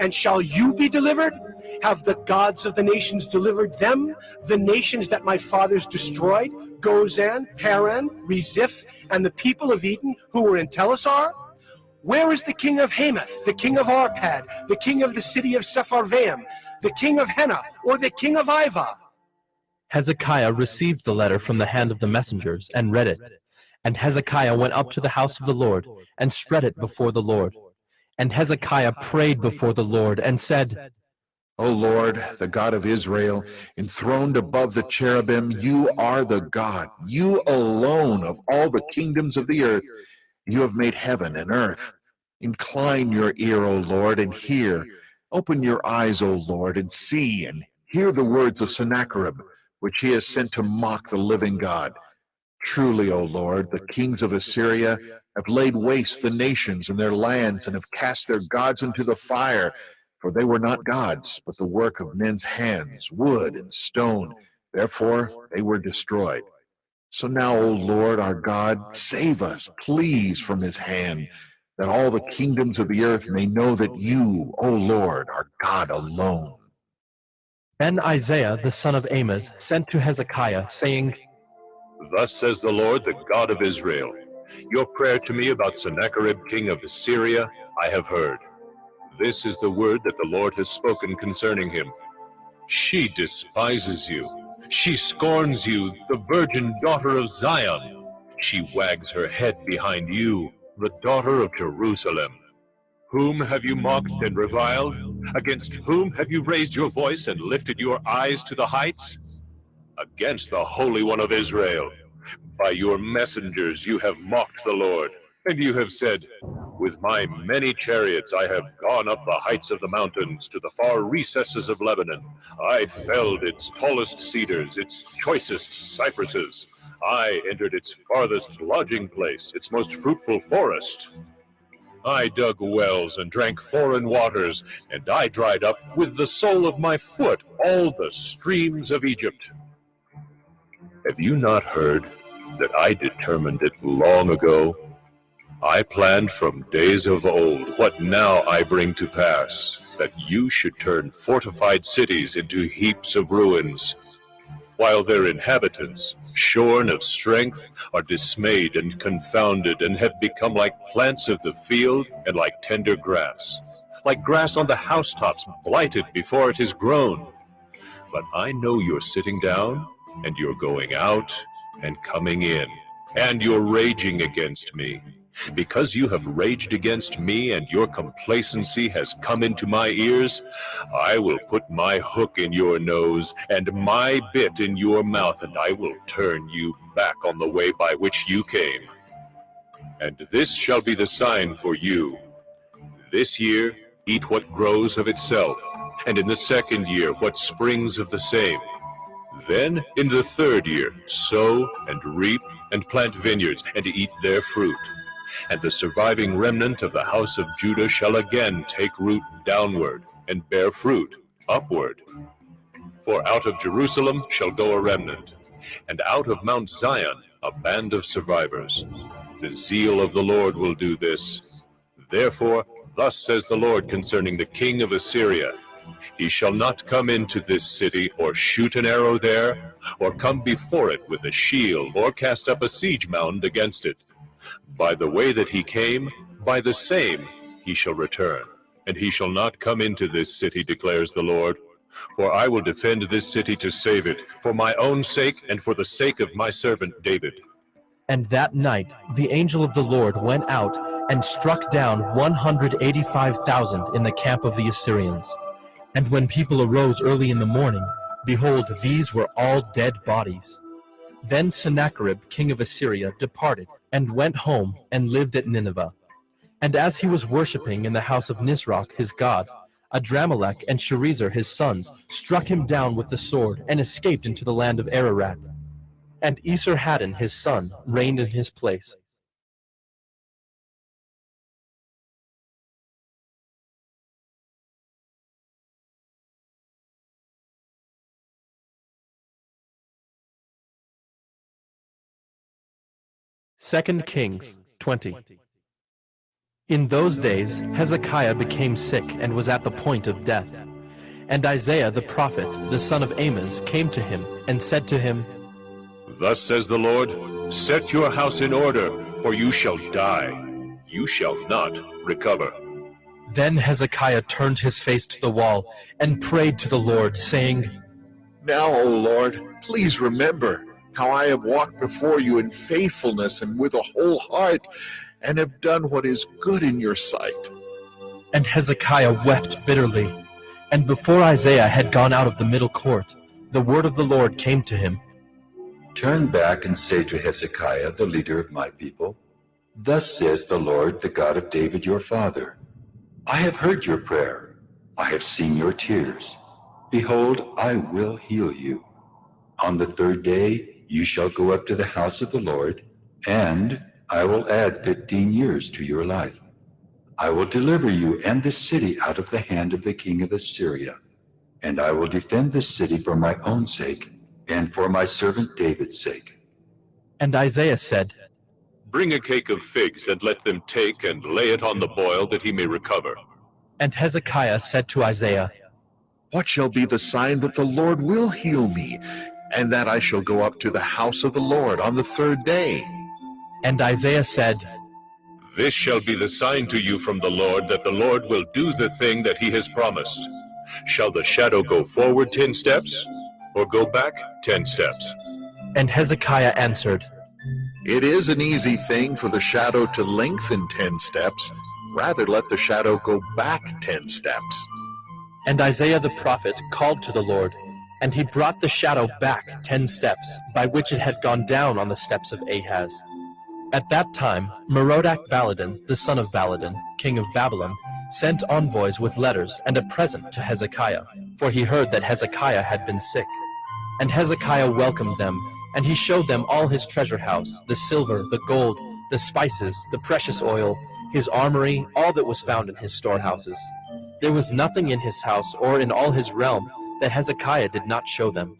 And shall you be delivered? Have the gods of the nations delivered them, the nations that my fathers destroyed, Gozan, Haran, Reziph, and the people of Eden who were in Telassar? Where is the king of Hamath, the king of Arpad, the king of the city of Sepharvaim, the king of Hena, or the king of Ivah? Hezekiah received the letter from the hand of the messengers and read it. And Hezekiah went up to the house of the Lord and spread it before the Lord. And Hezekiah prayed before the Lord and said, O Lord, the God of Israel, enthroned above the cherubim, you are the God, you alone of all the kingdoms of the earth. You have made heaven and earth. Incline your ear, O Lord, and hear. Open your eyes, O Lord, and see, and hear the words of Sennacherib, which he has sent to mock the living God. Truly, O Lord, the kings of Assyria have laid waste the nations and their lands, and have cast their gods into the fire. For they were not gods, but the work of men's hands, wood and stone. Therefore they were destroyed. So now, O Lord our God, save us, please, from his hand, that all the kingdoms of the earth may know that you, O Lord, are God alone. Then Isaiah the son of Amoz sent to Hezekiah, saying, Thus says the Lord, the God of Israel, Your prayer to me about Sennacherib, king of Assyria, I have heard. This is the word that the Lord has spoken concerning him. She despises you. She scorns you, the virgin daughter of Zion. She wags her head behind you, the daughter of Jerusalem. Whom have you mocked and reviled? Against whom have you raised your voice and lifted your eyes to the heights? Against the Holy One of Israel. By your messengers you have mocked the Lord, and you have said, With my many chariots I have gone up the heights of the mountains to the far recesses of Lebanon. I felled its tallest cedars, its choicest cypresses. I entered its farthest lodging place, its most fruitful forest. I dug wells and drank foreign waters, and I dried up with the sole of my foot all the streams of Egypt. Have you not heard that I determined it long ago? I planned from days of old what now I bring to pass, that you should turn fortified cities into heaps of ruins, while their inhabitants, shorn of strength, are dismayed and confounded, and have become like plants of the field and like tender grass, like grass on the housetops, blighted before it is grown. But I know you're sitting down, and you're going out and coming in, and you're raging against me. Because you have raged against me and your complacency has come into my ears, I will put my hook in your nose and my bit in your mouth, and I will turn you back on the way by which you came. And this shall be the sign for you. This year eat what grows of itself, and in the second year what springs of the same. Then in the third year sow and reap and plant vineyards and eat their fruit. And the surviving remnant of the house of Judah shall again take root downward and bear fruit, upward. For out of Jerusalem shall go a remnant, and out of Mount Zion a band of survivors. The zeal of the Lord will do this. Therefore, thus says the Lord concerning the king of Assyria, he shall not come into this city, or shoot an arrow there, or come before it with a shield, or cast up a siege mound against it. By the way that he came, by the same he shall return. And he shall not come into this city, declares the Lord. For I will defend this city to save it, for my own sake and for the sake of my servant David. And that night the angel of the Lord went out and struck down 185,000 in the camp of the Assyrians. And when people arose early in the morning, behold, these were all dead bodies. Then Sennacherib, king of Assyria, departed, and went home, and lived at Nineveh. And as he was worshipping in the house of Nisroch his god, Adramelech and Sharezer his sons struck him down with the sword, and escaped into the land of Ararat. And Esarhaddon his son reigned in his place. Second Kings 20. In those days Hezekiah became sick and was at the point of death. And Isaiah the prophet, the son of Amoz, came to him and said to him, Thus says the Lord, set your house in order, for you shall die. You shall not recover. Then Hezekiah turned his face to the wall and prayed to the Lord, saying, Now, O Lord, please remember how I have walked before you in faithfulness and with a whole heart, and have done what is good in your sight. And Hezekiah wept bitterly. And before Isaiah had gone out of the middle court, the word of the Lord came to him. Turn back and say to Hezekiah, the leader of my people, Thus says the Lord, the God of David your father, I have heard your prayer. I have seen your tears. Behold, I will heal you. On the third day you shall go up to the house of the Lord, and I will add 15 years to your life. I will deliver you and this city out of the hand of the king of Assyria, and I will defend this city for my own sake and for my servant David's sake. And Isaiah said, Bring a cake of figs, and let them take and lay it on the boil, that he may recover. And Hezekiah said to Isaiah, What shall be the sign that the Lord will heal me, and that I shall go up to the house of the Lord on the third day? And Isaiah said, This shall be the sign to you from the Lord, that the Lord will do the thing that he has promised. Shall the shadow go forward 10 steps, or go back 10 steps? And Hezekiah answered, It is an easy thing for the shadow to lengthen 10 steps. Rather let the shadow go back 10 steps. And Isaiah the prophet called to the Lord, and he brought the shadow back 10 steps, by which it had gone down on the steps of Ahaz. At that time, Merodach-Baladan, the son of Baladan, king of Babylon, sent envoys with letters and a present to Hezekiah, for he heard that Hezekiah had been sick. And Hezekiah welcomed them, and he showed them all his treasure house, the silver, the gold, the spices, the precious oil, his armory, all that was found in his storehouses. There was nothing in his house or in all his realm that Hezekiah did not show them.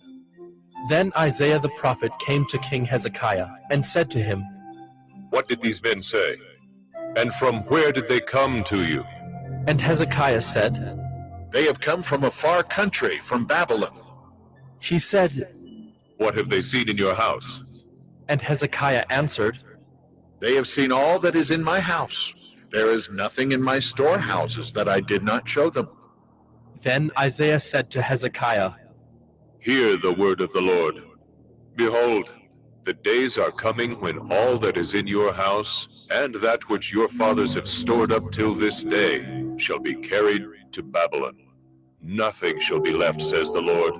Then Isaiah the prophet came to King Hezekiah and said to him, What did these men say? And from where did they come to you? And Hezekiah said, They have come from a far country, from Babylon. He said, What have they seen in your house? And Hezekiah answered, They have seen all that is in my house. There is nothing in my storehouses that I did not show them. Then Isaiah said to Hezekiah, Hear the word of the Lord. Behold, the days are coming when all that is in your house, and that which your fathers have stored up till this day, shall be carried to Babylon. Nothing shall be left, says the Lord.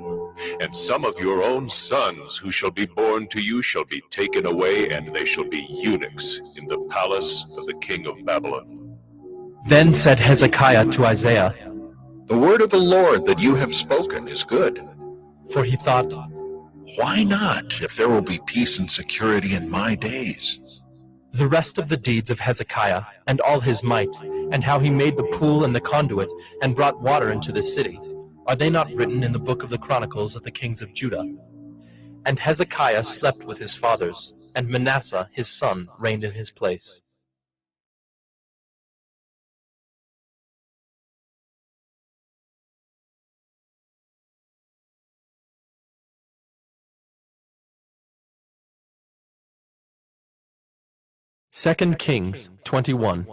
And some of your own sons who shall be born to you shall be taken away, and they shall be eunuchs in the palace of the king of Babylon. Then said Hezekiah to Isaiah, The word of the Lord that you have spoken is good. For he thought, Why not, if there will be peace and security in my days? the rest of the deeds of Hezekiah, and all his might, and how he made the pool and the conduit, and brought water into the city, Are they not written in the book of the Chronicles of the kings of Judah? And Hezekiah slept with his fathers, and Manasseh his son reigned in his place. Second Kings 21.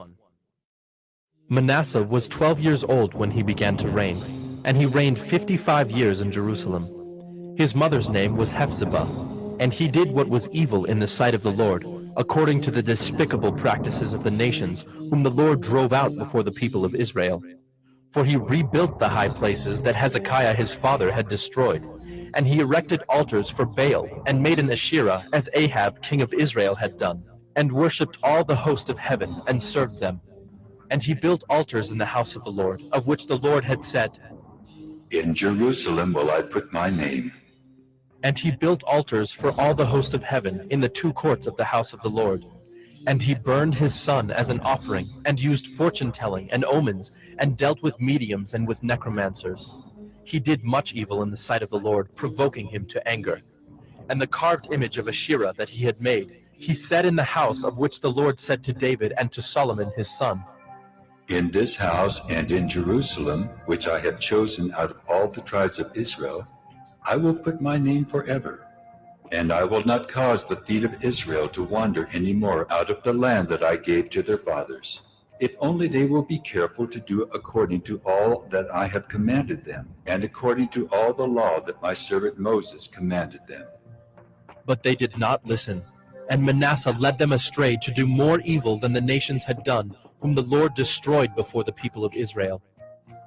Manasseh was 12 years old when he began to reign, and he reigned 55 years in Jerusalem. His mother's name was Hephzibah, and he did what was evil in the sight of the Lord, according to the despicable practices of the nations whom the Lord drove out before the people of Israel. For he rebuilt the high places that Hezekiah his father had destroyed, and he erected altars for Baal, and made an Asherah, as Ahab king of Israel had done, and worshipped all the host of heaven, and served them. And he built altars in the house of the Lord, of which the Lord had said, In Jerusalem will I put my name. And he built altars for all the host of heaven in the two courts of the house of the Lord. And he burned his son as an offering, and used fortune-telling and omens, and dealt with mediums and with necromancers. He did much evil in the sight of the Lord, provoking him to anger. And the carved image of Asherah that he had made, he set in the house of which the Lord said to David and to Solomon his son, In this house and in Jerusalem, which I have chosen out of all the tribes of Israel, I will put my name forever. And I will not cause the feet of Israel to wander any more out of the land that I gave to their fathers, if only they will be careful to do according to all that I have commanded them, and according to all the law that my servant Moses commanded them. But they did not listen. And Manasseh led them astray to do more evil than the nations had done, whom the Lord destroyed before the people of Israel.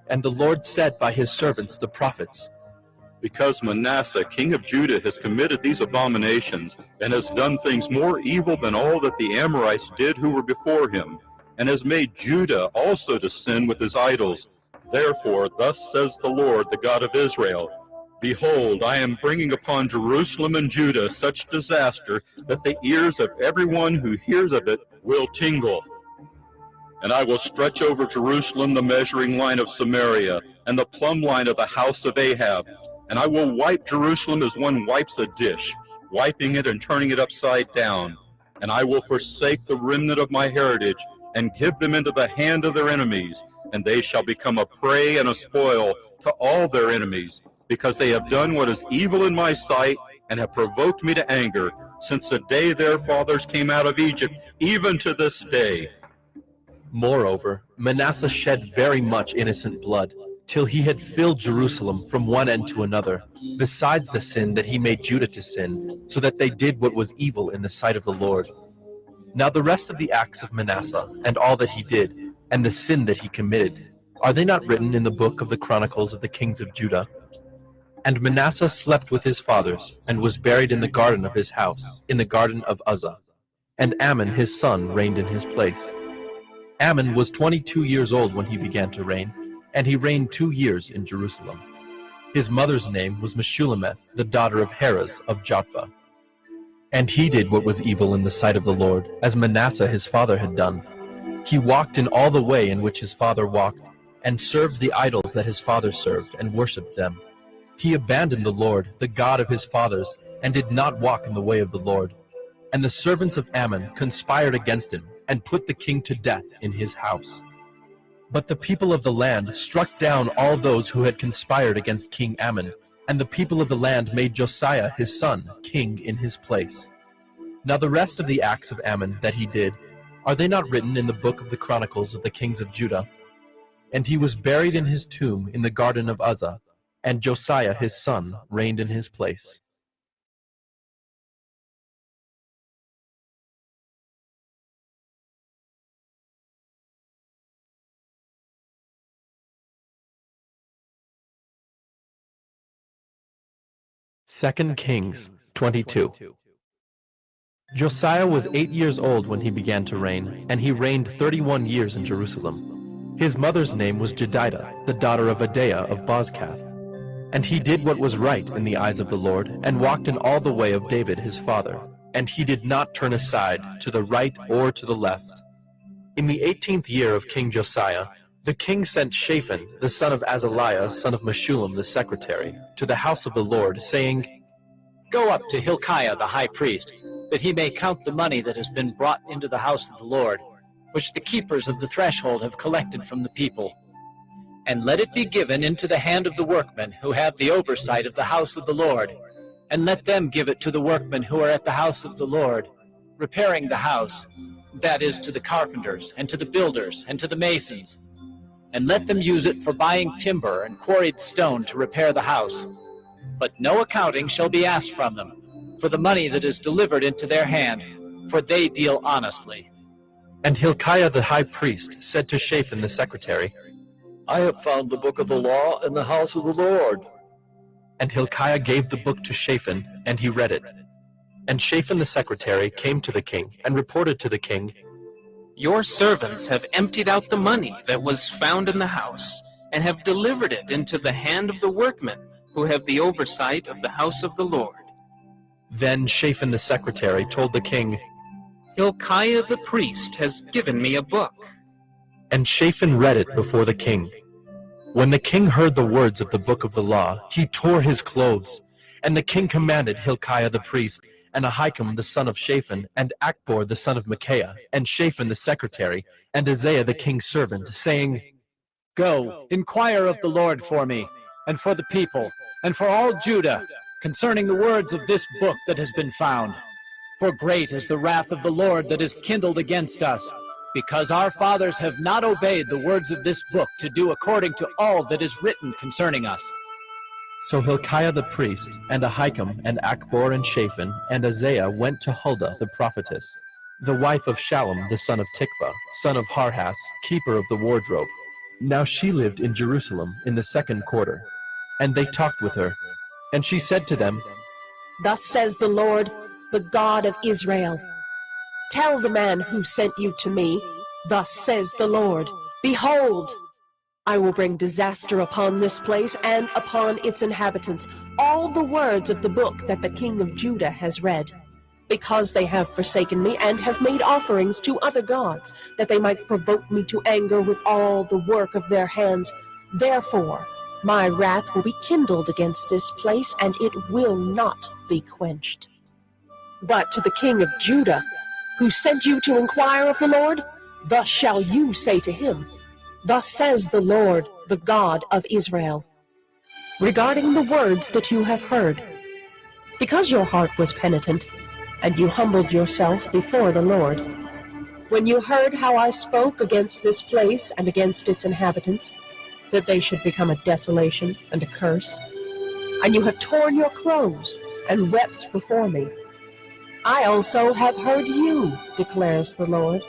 And the Lord said by his servants the prophets, Because Manasseh, king of Judah, has committed these abominations, and has done things more evil than all that the Amorites did who were before him, and has made Judah also to sin with his idols. Therefore, thus says the Lord, the God of Israel, Behold, I am bringing upon Jerusalem and Judah such disaster that the ears of everyone who hears of it will tingle. And I will stretch over Jerusalem the measuring line of Samaria, and the plumb line of the house of Ahab. And I will wipe Jerusalem as one wipes a dish, wiping it and turning it upside down. And I will forsake the remnant of my heritage, and give them into the hand of their enemies, and they shall become a prey and a spoil to all their enemies, because they have done what is evil in my sight, and have provoked me to anger, since the day their fathers came out of Egypt, even to this day. Moreover, Manasseh shed very much innocent blood, till he had filled Jerusalem from one end to another, besides the sin that he made Judah to sin, so that they did what was evil in the sight of the Lord. Now the rest of the acts of Manasseh, and all that he did, and the sin that he committed, are they not written in the book of the Chronicles of the kings of Judah? And Manasseh slept with his fathers, and was buried in the garden of his house, in the garden of Uzzah. And Amon his son reigned in his place. Amon was 22 years old when he began to reign, and he reigned 2 years in Jerusalem. His mother's name was Meshullemeth, the daughter of Heres of Jotbah. And he did what was evil in the sight of the Lord, as Manasseh his father had done. He walked in all the way in which his father walked, and served the idols that his father served, and worshipped them. He abandoned the Lord, the God of his fathers, and did not walk in the way of the Lord. And the servants of Ammon conspired against him, and put the king to death in his house. But the people of the land struck down all those who had conspired against King Ammon, and the people of the land made Josiah his son king in his place. Now the rest of the acts of Ammon that he did, are they not written in the book of the Chronicles of the kings of Judah? And he was buried in his tomb in the garden of Uzzah, and Josiah his son reigned in his place. Second Kings 22. Josiah was 8 years old when he began to reign, and he reigned 31 years in Jerusalem. His mother's name was Jedidah, the daughter of Adaiah of Bozkath. And he did what was right in the eyes of the Lord, and walked in all the way of David his father. And he did not turn aside to the right or to the left. In the 18th year of King Josiah, The king sent Shaphan, the son of Azaliah, son of Meshullam the secretary, to the house of the Lord, saying, Go up to Hilkiah the high priest, that he may count the money that has been brought into the house of the Lord, which the keepers of the threshold have collected from the people. And let it be given into the hand of the workmen who have the oversight of the house of the Lord, and let them give it to the workmen who are at the house of the Lord, repairing the house, that is, to the carpenters, and to the builders, and to the masons. And let them use it for buying timber and quarried stone to repair the house. But no accounting shall be asked from them, for the money that is delivered into their hand, for they deal honestly. And Hilkiah the high priest said to Shaphan the secretary, I have found the book of the law in the house of the Lord. And Hilkiah gave the book to Shaphan, and he read it. And Shaphan the secretary came to the king, and reported to the king, Your servants have emptied out the money that was found in the house, and have delivered it into the hand of the workmen, who have the oversight of the house of the Lord. Then Shaphan the secretary told the king, Hilkiah the priest has given me a book. And Shaphan read it before the king. When the king heard the words of the book of the law, he tore his clothes. And the king commanded Hilkiah the priest, and Ahikam the son of Shaphan, and Achbor the son of Micaiah, and Shaphan the secretary, and Isaiah the king's servant, saying, Go, inquire of the Lord for me, and for the people, and for all Judah, concerning the words of this book that has been found. For great is the wrath of the Lord that is kindled against us, because our fathers have not obeyed the words of this book to do according to all that is written concerning us. So Hilkiah the priest, and Ahikam, and Achbor, and Shaphan, and Isaiah went to Huldah the prophetess, the wife of Shallum the son of Tikvah, son of Harhas, keeper of the wardrobe. Now she lived in Jerusalem in the second quarter. And they talked with her. And she said to them, Thus says the Lord, the God of Israel, Tell the man who sent you to me, Thus says the Lord, Behold, I will bring disaster upon this place and upon its inhabitants, all the words of the book that the king of Judah has read, because they have forsaken me and have made offerings to other gods, that they might provoke me to anger with all the work of their hands. Therefore, my wrath will be kindled against this place, and it will not be quenched. But to the king of Judah, who sent you to inquire of the Lord, thus shall you say to him, Thus says the Lord, the God of Israel, regarding the words that you have heard, because your heart was penitent, and you humbled yourself before the Lord, when you heard how I spoke against this place and against its inhabitants, that they should become a desolation and a curse, and you have torn your clothes and wept before me, I also have heard you, declares the Lord.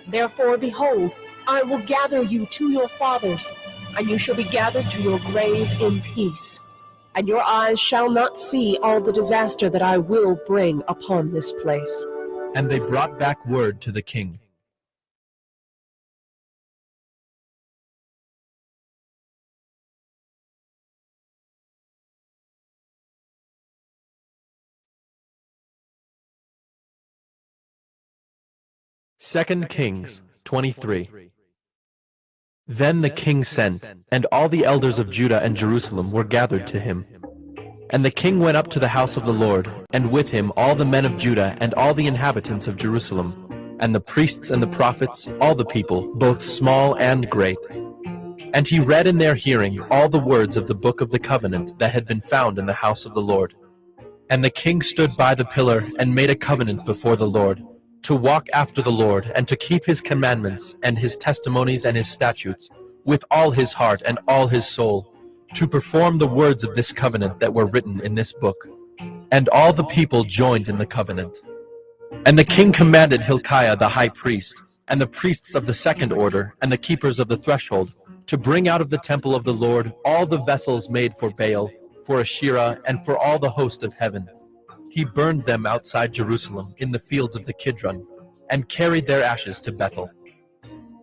Therefore, behold, I will gather you to your fathers, and you shall be gathered to your grave in peace. And your eyes shall not see all the disaster that I will bring upon this place. And they brought back word to the king. Second Kings 23. Then the king sent, and all the elders of Judah and Jerusalem were gathered to him. And the king went up to the house of the Lord, and with him all the men of Judah and all the inhabitants of Jerusalem, and the priests and the prophets, all the people, both small and great. And he read in their hearing all the words of the book of the covenant that had been found in the house of the Lord. And the king stood by the pillar and made a covenant before the Lord, to walk after the Lord, and to keep his commandments and his testimonies and his statutes, with all his heart and all his soul, to perform the words of this covenant that were written in this book. And all the people joined in the covenant. And the king commanded Hilkiah the high priest, and the priests of the second order, and the keepers of the threshold, to bring out of the temple of the Lord all the vessels made for Baal, for Asherah, and for all the host of heaven. He burned them outside Jerusalem in the fields of the Kidron, and carried their ashes to Bethel.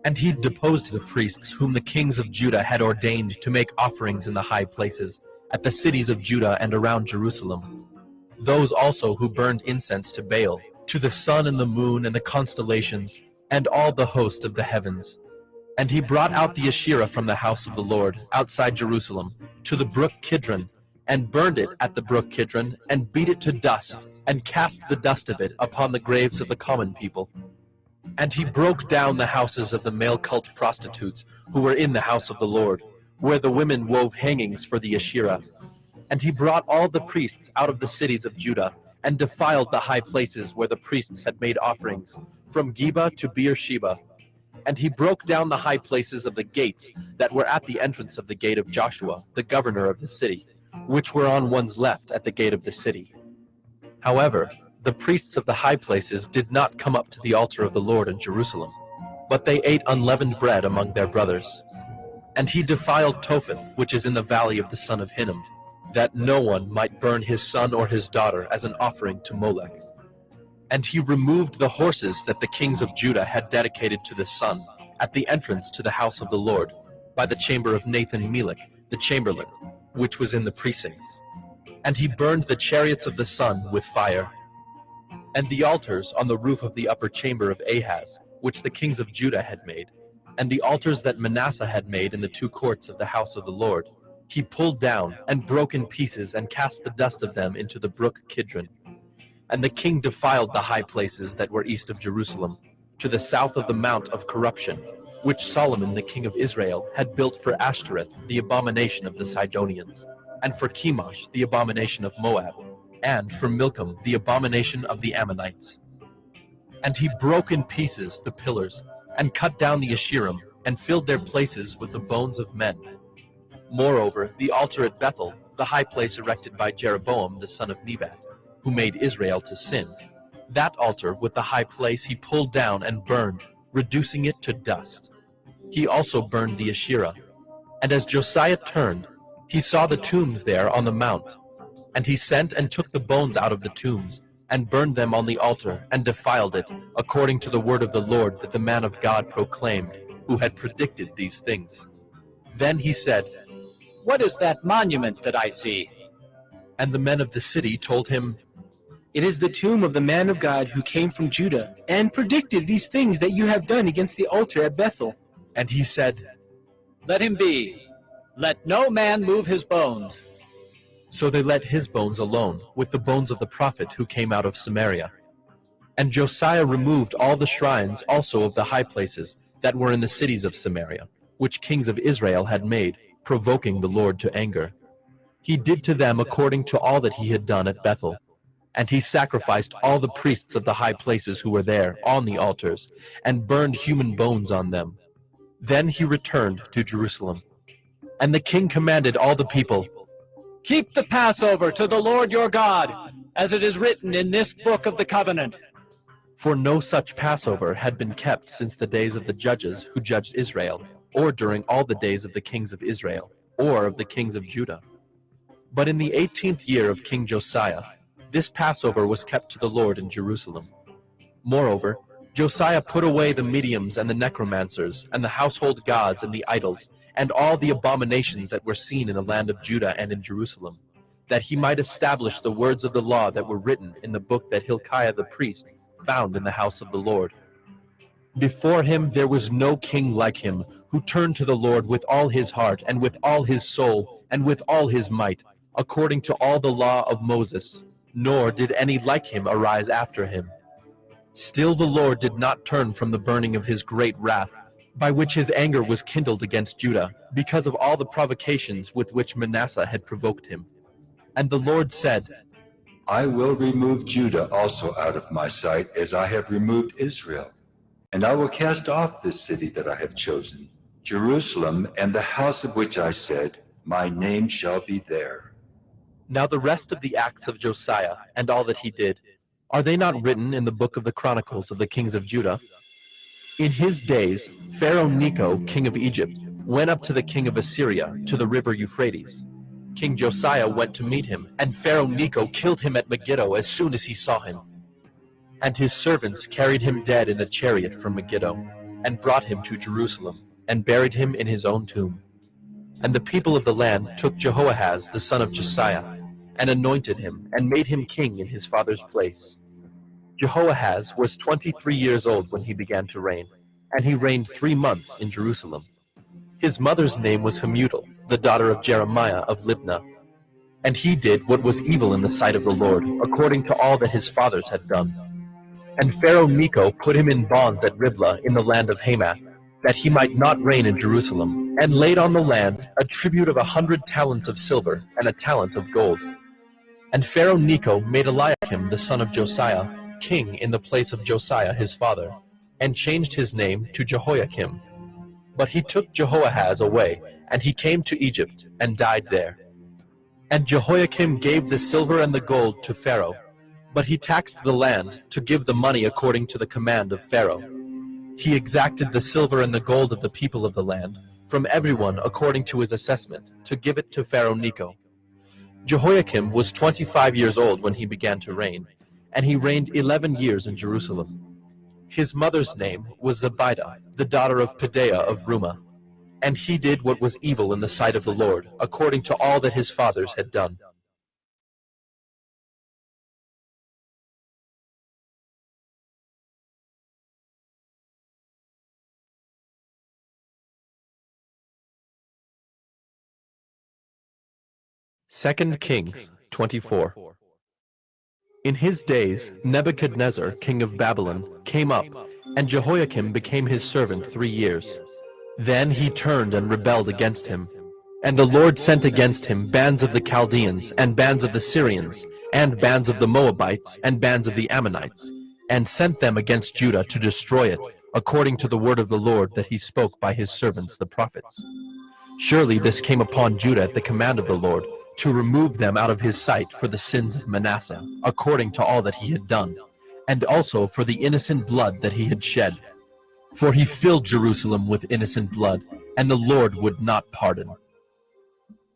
And he deposed the priests whom the kings of Judah had ordained to make offerings in the high places, at the cities of Judah and around Jerusalem. Those also who burned incense to Baal, to the sun and the moon and the constellations, and all the host of the heavens. And he brought out the Asherah from the house of the Lord, outside Jerusalem, to the brook Kidron, and burned it at the brook Kidron, and beat it to dust, and cast the dust of it upon the graves of the common people. And he broke down the houses of the male cult prostitutes who were in the house of the Lord, where the women wove hangings for the Asherah. And he brought all the priests out of the cities of Judah, and defiled the high places where the priests had made offerings, from Geba to Beersheba. And he broke down the high places of the gates that were at the entrance of the gate of Joshua, the governor of the city, which were on one's left at the gate of the city. However, the priests of the high places did not come up to the altar of the Lord in Jerusalem, but they ate unleavened bread among their brothers. And he defiled Topheth, which is in the valley of the son of Hinnom, that no one might burn his son or his daughter as an offering to Molech. And he removed the horses that the kings of Judah had dedicated to the sun at the entrance to the house of the Lord, by the chamber of Nathan-Melech, the chamberlain, which was in the precincts. And he burned the chariots of the sun with fire. And the altars on the roof of the upper chamber of Ahaz, which the kings of Judah had made, and the altars that Manasseh had made in the two courts of the house of the Lord, he pulled down and broke in pieces and cast the dust of them into the brook Kidron. And the king defiled the high places that were east of Jerusalem, to the south of the Mount of Corruption, which Solomon the king of Israel had built for Ashtoreth, the abomination of the Sidonians, and for Chemosh, the abomination of Moab, and for Milcom, the abomination of the Ammonites. And he broke in pieces the pillars, and cut down the Asherim, and filled their places with the bones of men. Moreover, the altar at Bethel, the high place erected by Jeroboam the son of Nebat, who made Israel to sin, that altar with the high place he pulled down and burned, reducing it to dust. He also burned the Asherah. And as Josiah turned, he saw the tombs there on the mount. And he sent and took the bones out of the tombs, and burned them on the altar, and defiled it, according to the word of the Lord that the man of God proclaimed, who had predicted these things. Then he said, "What is that monument that I see?" And the men of the city told him, "It is the tomb of the man of God who came from Judah, and predicted these things that you have done against the altar at Bethel." And he said, "Let him be. Let no man move his bones." So they let his bones alone, with the bones of the prophet who came out of Samaria. And Josiah removed all the shrines also of the high places that were in the cities of Samaria, which kings of Israel had made, provoking the Lord to anger. He did to them according to all that he had done at Bethel. And he sacrificed all the priests of the high places who were there on the altars, and burned human bones on them. Then he returned to Jerusalem. And the king commanded all the people, "Keep the Passover to the Lord your God, as it is written in this book of the covenant." For no such Passover had been kept since the days of the judges who judged Israel, or during all the days of the kings of Israel, or of the kings of Judah. But in the 18th year of King Josiah, this Passover was kept to the Lord in Jerusalem. Moreover, Josiah put away the mediums and the necromancers, and the household gods and the idols, and all the abominations that were seen in the land of Judah and in Jerusalem, that he might establish the words of the law that were written in the book that Hilkiah the priest found in the house of the Lord. Before him there was no king like him, who turned to the Lord with all his heart, and with all his soul, and with all his might, according to all the law of Moses, nor did any like him arise after him. Still the Lord did not turn from the burning of his great wrath, by which his anger was kindled against Judah, because of all the provocations with which Manasseh had provoked him. And the Lord said, I will remove Judah also out of my sight, as I have removed Israel. And I will cast off this city that I have chosen, Jerusalem, and the house of which I said, My name shall be there. Now the rest of the acts of Josiah, and all that he did, are they not written in the book of the Chronicles of the kings of Judah? In his days, Pharaoh Necho, king of Egypt, went up to the king of Assyria, to the river Euphrates. King Josiah went to meet him, and Pharaoh Necho killed him at Megiddo as soon as he saw him. And his servants carried him dead in a chariot from Megiddo, and brought him to Jerusalem, and buried him in his own tomb. And the people of the land took Jehoahaz the son of Josiah, and anointed him, and made him king in his father's place. Jehoahaz was 23 years old when he began to reign, and he reigned 3 months in Jerusalem. His mother's name was Hamutal, the daughter of Jeremiah of Libnah. And he did what was evil in the sight of the Lord, according to all that his fathers had done. And Pharaoh Necho put him in bonds at Riblah in the land of Hamath, that he might not reign in Jerusalem, and laid on the land a tribute of 100 talents of silver and a talent of gold. And Pharaoh Necho made Eliakim the son of Josiah king in the place of Josiah his father, and changed his name to Jehoiakim. But he took Jehoahaz away, and he came to Egypt, and died there. And Jehoiakim gave the silver and the gold to Pharaoh, but he taxed the land to give the money according to the command of Pharaoh. He exacted the silver and the gold of the people of the land, from everyone according to his assessment, to give it to Pharaoh Necho. Jehoiakim was 25 years old when he began to reign, and he reigned 11 years in Jerusalem. His mother's name was Zebidah, the daughter of Pedaiah of Rumah. And he did what was evil in the sight of the Lord, according to all that his fathers had done. Second Kings 24. In his days Nebuchadnezzar, king of Babylon, came up, and Jehoiakim became his servant 3 years. Then he turned and rebelled against him. And the Lord sent against him bands of the Chaldeans, and bands of the Syrians, and bands of the Moabites, and bands of the Ammonites, and sent them against Judah to destroy it, according to the word of the Lord that he spoke by his servants the prophets. Surely this came upon Judah at the command of the Lord, to remove them out of his sight for the sins of Manasseh, according to all that he had done, and also for the innocent blood that he had shed. For he filled Jerusalem with innocent blood, and the Lord would not pardon.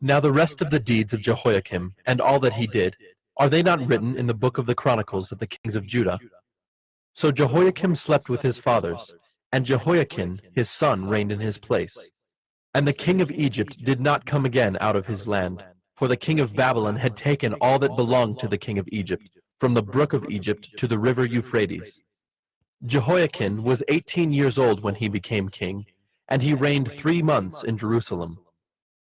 Now the rest of the deeds of Jehoiakim, and all that he did, are they not written in the book of the Chronicles of the kings of Judah? So Jehoiakim slept with his fathers, and Jehoiakim his son reigned in his place. And the king of Egypt did not come again out of his land, for the king of Babylon had taken all that belonged to the king of Egypt, from the brook of Egypt to the river Euphrates. Jehoiakim was 18 years old when he became king, and he reigned 3 months in Jerusalem.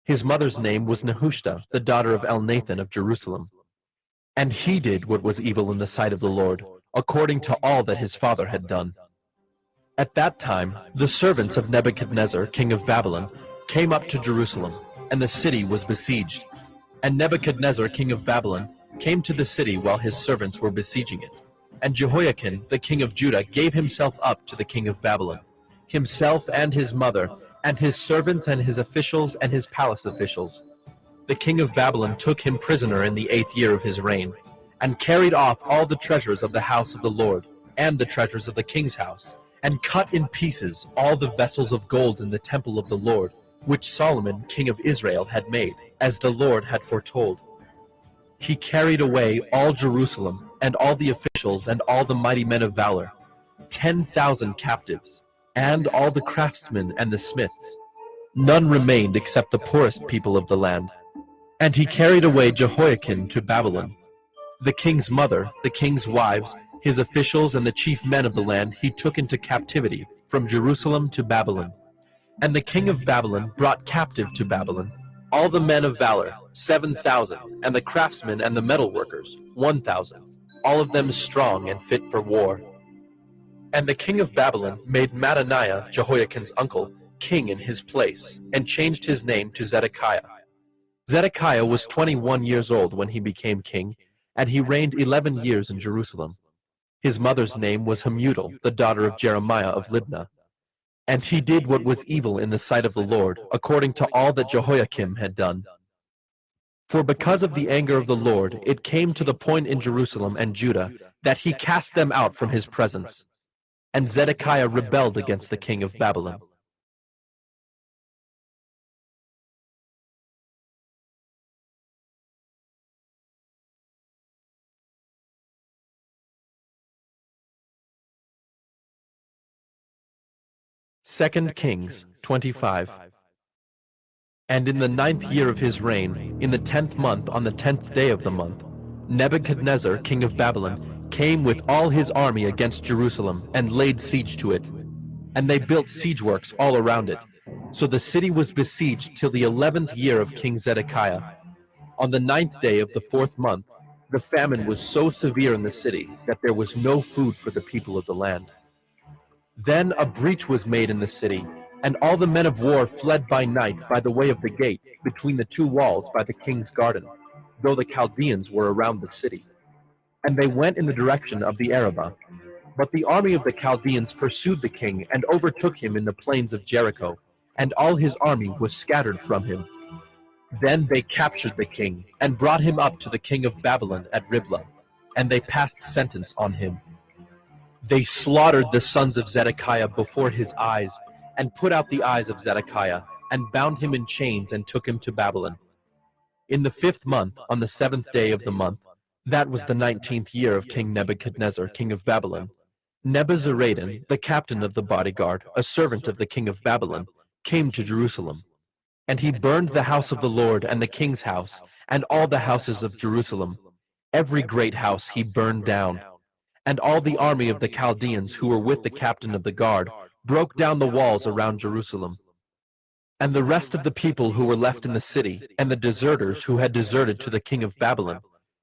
His mother's name was Nehushta, the daughter of Elnathan of Jerusalem. And he did what was evil in the sight of the Lord, according to all that his father had done. At that time, the servants of Nebuchadnezzar, king of Babylon, came up to Jerusalem, and the city was besieged. And Nebuchadnezzar, king of Babylon, came to the city while his servants were besieging it. And Jehoiakim, the king of Judah, gave himself up to the king of Babylon, himself and his mother, and his servants and his officials and his palace officials. The king of Babylon took him prisoner in the 8th year of his reign, and carried off all the treasures of the house of the Lord, and the treasures of the king's house, and cut in pieces all the vessels of gold in the temple of the Lord, which Solomon, king of Israel, had made, as the Lord had foretold. He carried away all Jerusalem, and all the officials, and all the mighty men of valor, 10,000 captives, and all the craftsmen and the smiths. None remained except the poorest people of the land. And he carried away Jehoiakim to Babylon. The king's mother, the king's wives, his officials, and the chief men of the land he took into captivity from Jerusalem to Babylon. And the king of Babylon brought captive to Babylon all the men of valor, 7,000, and the craftsmen and the metalworkers, 1,000, all of them strong and fit for war. And the king of Babylon made Mattaniah, Jehoiakim's uncle, king in his place, and changed his name to Zedekiah. Zedekiah was 21 years old when he became king, and he reigned 11 years in Jerusalem. His mother's name was Hamutal, the daughter of Jeremiah of Libnah. And he did what was evil in the sight of the Lord, according to all that Jehoiakim had done. For because of the anger of the Lord, it came to the point in Jerusalem and Judah that he cast them out from his presence. And Zedekiah rebelled against the king of Babylon. Second Kings 25. And in the 9th year of his reign, in the 10th month, on the 10th day of the month, Nebuchadnezzar, king of Babylon, came with all his army against Jerusalem, and laid siege to it. and they built siege works all around it. So the city was besieged till the 11th year of King Zedekiah. On the 9th day of the 4th month, the famine was so severe in the city that there was no food for the people of the land. Then a breach was made in the city, and all the men of war fled by night by the way of the gate, between the two walls by the king's garden, though the Chaldeans were around the city. And they went in the direction of the Arabah. But the army of the Chaldeans pursued the king and overtook him in the plains of Jericho, and all his army was scattered from him. Then they captured the king, and brought him up to the king of Babylon at Riblah, and they passed sentence on him. They slaughtered the sons of Zedekiah before his eyes, and put out the eyes of Zedekiah, and bound him in chains, and took him to Babylon. In the 5th month, on the 7th day of the month, that was the 19th year of King Nebuchadnezzar, king of Babylon, Nebuzaradan, the captain of the bodyguard, a servant of the king of Babylon, came to Jerusalem. And he burned the house of the Lord and the king's house, and all the houses of Jerusalem. Every great house he burned down. And all the army of the Chaldeans who were with the captain of the guard broke down the walls around Jerusalem. And the rest of the people who were left in the city, and the deserters who had deserted to the king of Babylon,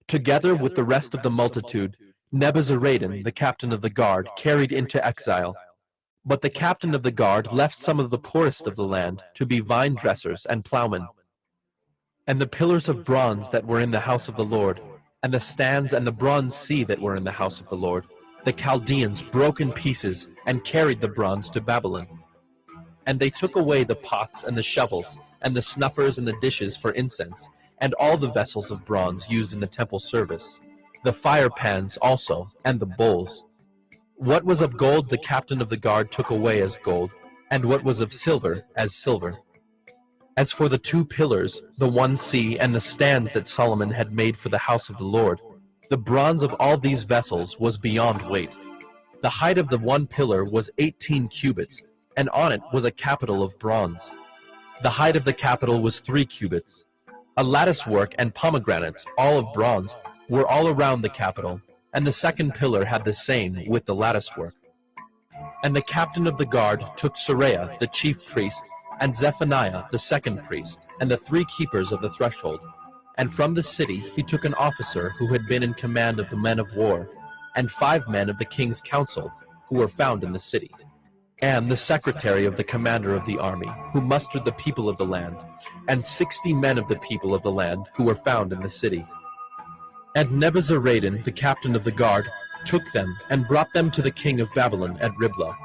together with the rest of the multitude, Nebuzaradan, the captain of the guard, carried into exile. But the captain of the guard left some of the poorest of the land to be vine dressers and plowmen. And the pillars of bronze that were in the house of the Lord, and the stands and the bronze sea that were in the house of the Lord, the Chaldeans broke in pieces and carried the bronze to Babylon. And they took away the pots and the shovels, and the snuffers and the dishes for incense, and all the vessels of bronze used in the temple service, the fire pans also, and the bowls. What was of gold the captain of the guard took away as gold, and what was of silver as silver. As for the 2 pillars, the one sea, and the stands that Solomon had made for the house of the Lord, the bronze of all these vessels was beyond weight. The height of the one pillar was 18 cubits, and on it was a capital of bronze. The height of the capital was 3 cubits. A lattice work and pomegranates, all of bronze, were all around the capital, and the second pillar had the same with the lattice work. And the captain of the guard took Seraiah the chief priest, and Zephaniah the second priest, and the 3 keepers of the threshold. And from the city he took an officer who had been in command of the men of war, and 5 men of the king's council, who were found in the city, and the secretary of the commander of the army, who mustered the people of the land, and 60 men of the people of the land, who were found in the city. And Nebuzaradan, the captain of the guard, took them and brought them to the king of Babylon at Riblah.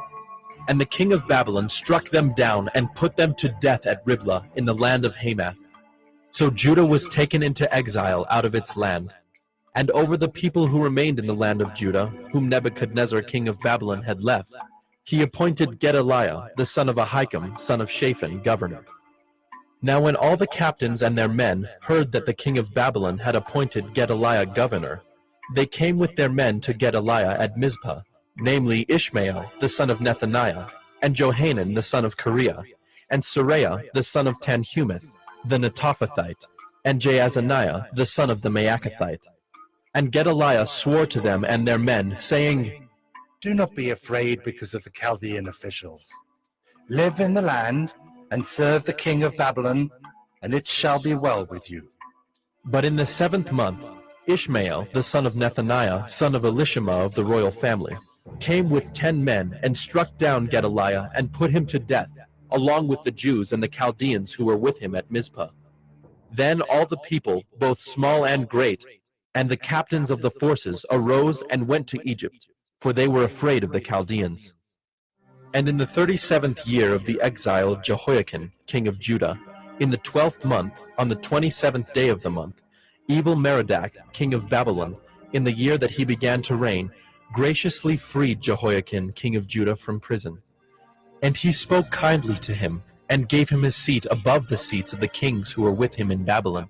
And the king of Babylon struck them down and put them to death at Riblah in the land of Hamath. So Judah was taken into exile out of its land. And over the people who remained in the land of Judah, whom Nebuchadnezzar king of Babylon had left, he appointed Gedaliah, the son of Ahikam, son of Shaphan, governor. Now when all the captains and their men heard that the king of Babylon had appointed Gedaliah governor, they came with their men to Gedaliah at Mizpah, namely Ishmael the son of Nethaniah, and Johanan the son of Kareah, and Seraiah the son of Tanhumeth, the Netophathite, and Jaazaniah the son of the Maacathite. And Gedaliah swore to them and their men, saying, Do not be afraid because of the Chaldean officials. Live in the land, and serve the king of Babylon, and it shall be well with you. But in the 7th month, Ishmael, the son of Nethaniah, son of Elishama of the royal family, came with 10 men and struck down Gedaliah and put him to death, along with the Jews and the Chaldeans who were with him at Mizpah. Then all the people, both small and great, and the captains of the forces arose and went to Egypt, for they were afraid of the Chaldeans. And in the 37th year of the exile of Jehoiakim, king of Judah, in the 12th month, on the 27th day of the month, Evil-Merodach, king of Babylon, in the year that he began to reign, graciously freed Jehoiakim, king of Judah, from prison. And he spoke kindly to him, and gave him his seat above the seats of the kings who were with him in Babylon.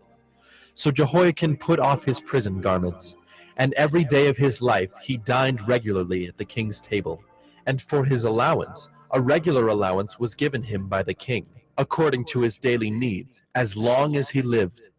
So Jehoiakim put off his prison garments, and every day of his life he dined regularly at the king's table. And for his allowance, a regular allowance was given him by the king, according to his daily needs, as long as he lived.